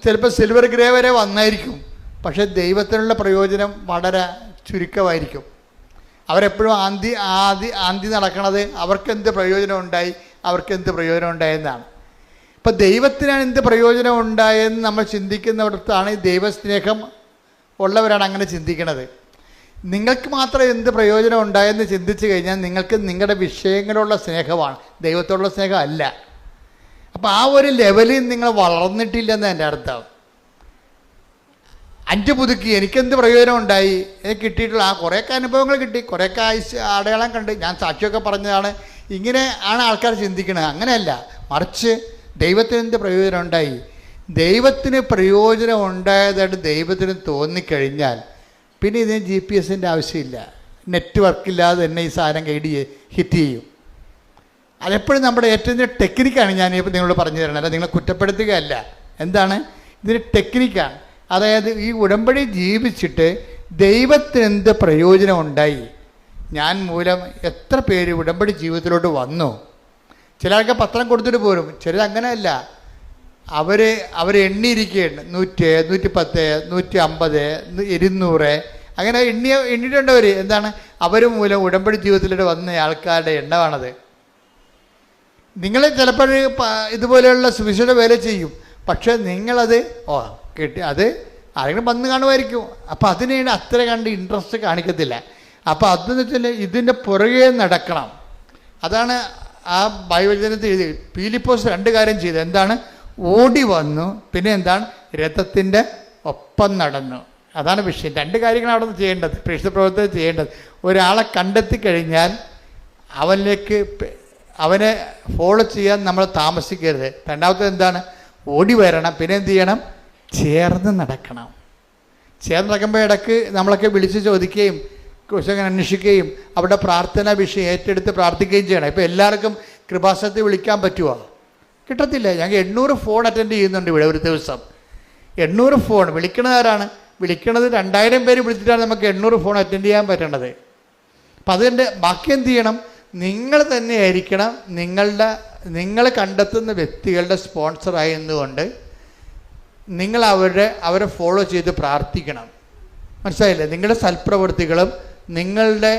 ചിലപ്പോൾ സിൽവർ ഗ്രേ വരെ വന്നായിരിക്കും, പക്ഷേ ദൈവത്തിനുള്ള പ്രയോജനം വളരെ ചുരുക്കമായിരിക്കും. അവരെപ്പോഴും ആന്തി നടക്കണത് അവർക്കെന്ത് പ്രയോജനം ഉണ്ടായി, അവർക്കെന്ത് പ്രയോജനം ഉണ്ടായെന്നാണ്. ഇപ്പം ദൈവത്തിനാണ് എന്ത് പ്രയോജനം ഉണ്ടായെന്ന് നമ്മൾ ചിന്തിക്കുന്നിടത്താണ് ദൈവസ്നേഹം ഉള്ളവരാണ് അങ്ങനെ ചിന്തിക്കുന്നത്. നിങ്ങൾക്ക് മാത്രം എന്ത് പ്രയോജനം ഉണ്ടായെന്ന് ചിന്തിച്ചു കഴിഞ്ഞാൽ നിങ്ങൾക്ക് നിങ്ങളുടെ വിഷയങ്ങളുള്ള സ്നേഹമാണ്, ദൈവത്തോടുള്ള സ്നേഹം അല്ല. അപ്പം ആ ഒരു ലെവലിൽ നിങ്ങൾ വളർന്നിട്ടില്ലെന്ന് എൻ്റെ അർത്ഥം. 5 പുതുക്കി എനിക്കെന്ത് പ്രയോജനം ഉണ്ടായി? എനിക്ക് കിട്ടിയിട്ടുള്ള കുറേയൊക്കെ അനുഭവങ്ങൾ കിട്ടി, കുറേയൊക്കെ അടയാളം കണ്ട്, ഞാൻ സാക്ഷിയൊക്കെ പറഞ്ഞതാണ്. ഇങ്ങനെ ആണ് ആൾക്കാർ ചിന്തിക്കുന്നത്. അങ്ങനെയല്ല, മറിച്ച് ദൈവത്തിന് എന്ത് പ്രയോജനം ഉണ്ടായി? ദൈവത്തിന് പ്രയോജനം ഉണ്ടായതായിട്ട് ദൈവത്തിന് തോന്നിക്കഴിഞ്ഞാൽ പിന്നെ ഇതിന് GPS-ൻ്റെ ആവശ്യമില്ല. നെറ്റ്വർക്കില്ലാതെ തന്നെ ഈ സാധനം ഹിറ്റ് ചെയ്യും. അതെപ്പോഴും നമ്മുടെ ഏറ്റവും ടെക്നിക്കാണ് ഞാനിപ്പോൾ നിങ്ങളോട് പറഞ്ഞു തരണം, അല്ല നിങ്ങളെ കുറ്റപ്പെടുത്തുകയല്ല. എന്താണ് ഇതിന് ടെക്നിക്കാണ്. അതായത് ഈ ഉടമ്പടി ജീവിച്ചിട്ട് ദൈവത്തിന് എന്ത് പ്രയോജനം ഉണ്ടായി? ഞാൻ മൂലം എത്ര പേര് ഉടമ്പടി ജീവിതത്തിലോട്ട് വന്നു? ചിലർക്ക് പത്രം കൊടുത്തിട്ട് പോരും, ചിലർ അങ്ങനെയല്ല. അവർ എണ്ണിയിരിക്കുകയാണ്. 100, 110, 150, 200 അങ്ങനെ എണ്ണിയിട്ടുണ്ടവർ. എന്താണ്? അവർ മൂലം ഉടമ്പടി ജീവിതത്തിലോട്ട് വന്ന ആൾക്കാരുടെ എണ്ണമാണത്. നിങ്ങൾ ചിലപ്പോൾ ഇതുപോലെയുള്ള സുവിശേഷ വേല ചെയ്യും, പക്ഷേ നിങ്ങളത് കിട്ടി അത് ആരെങ്കിലും വന്ന് കാണുമായിരിക്കും. അപ്പോൾ അതിന് അത്ര കണ്ട് ഇൻട്രസ്റ്റ് കാണിക്കത്തില്ല. അപ്പോൾ അതെന്ന് വെച്ചാൽ ഇതിൻ്റെ പുറകെ നടക്കണം. അതാണ് ആ ബൈബിൾ ജനത്തിൽ എഴുതി. പീലിപ്പോസ് 2 കാര്യം ചെയ്തു. എന്താണ്? ഓടി വന്നു, പിന്നെ എന്താണ്? രഥത്തിൻ്റെ ഒപ്പം നടന്നു. അതാണ് വിഷയം. രണ്ട് കാര്യങ്ങളാണ് അവിടെ നിന്ന് ചെയ്യേണ്ടത്, പ്രേക്ഷിത പ്രവർത്തനം ചെയ്യേണ്ടത്. ഒരാളെ കണ്ടെത്തി കഴിഞ്ഞാൽ അവനെ ഫോളോ ചെയ്യാൻ നമ്മൾ താമസിക്കരുത്. രണ്ടാമത്തത് എന്താണ്? ഓടി വരണം. പിന്നെ എന്ത് ചെയ്യണം? ചേർന്ന് നടക്കണം. ചേർന്ന് നടക്കുമ്പോൾ ഇടയ്ക്ക് നമ്മളൊക്കെ വിളിച്ച് ചോദിക്കുകയും കുറിച്ചങ്ങനെ അന്വേഷിക്കുകയും അവിടെ പ്രാർത്ഥനാ വിഷയം ഏറ്റെടുത്ത് പ്രാർത്ഥിക്കുകയും ചെയ്യണം. ഇപ്പോൾ എല്ലാവർക്കും കൃപാസനത്തിൽ വിളിക്കാൻ പറ്റുമോ? കിട്ടത്തില്ല. ഞങ്ങൾ 800 ഫോൺ അറ്റൻഡ് ചെയ്യുന്നുണ്ട് ഇവിടെ ഒരു ദിവസം. 800 ഫോൺ വിളിക്കണത് ആരാണ്? വിളിക്കണത് 2000 പേര് വിളിച്ചിട്ടാണ് നമുക്ക് 800 ഫോൺ അറ്റൻഡ് ചെയ്യാൻ പറ്റേണ്ടത്. അപ്പം അതിൻ്റെ ബാക്കി എന്ത് ചെയ്യണം? നിങ്ങൾ തന്നെ ആയിരിക്കണം നിങ്ങൾ കണ്ടെത്തുന്ന വ്യക്തികളുടെ സ്പോൺസറായി എന്നുകൊണ്ട് നിങ്ങൾ അവരെ ഫോളോ ചെയ്ത് പ്രാർത്ഥിക്കണം. മനസ്സിലായില്ലേ? നിങ്ങളുടെ സൽപ്രവൃത്തികളും നിങ്ങളുടെ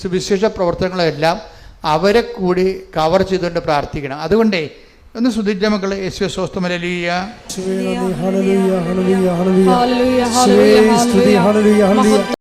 സുവിശേഷ പ്രവർത്തനങ്ങളും എല്ലാം അവരെ കൂടി കവർ ചെയ്തുകൊണ്ട് പ്രാർത്ഥിക്കണം. അതുകൊണ്ടേ ഒന്ന് സ്തുതിച്ച മക്കളെ. യേശുവേ സ്തോത്രം. ഹല്ലേലൂയ. ഹല്ലേലൂയ ഹല്ലേലൂയ ഹല്ലേലൂയ ഹല്ലേലൂയ.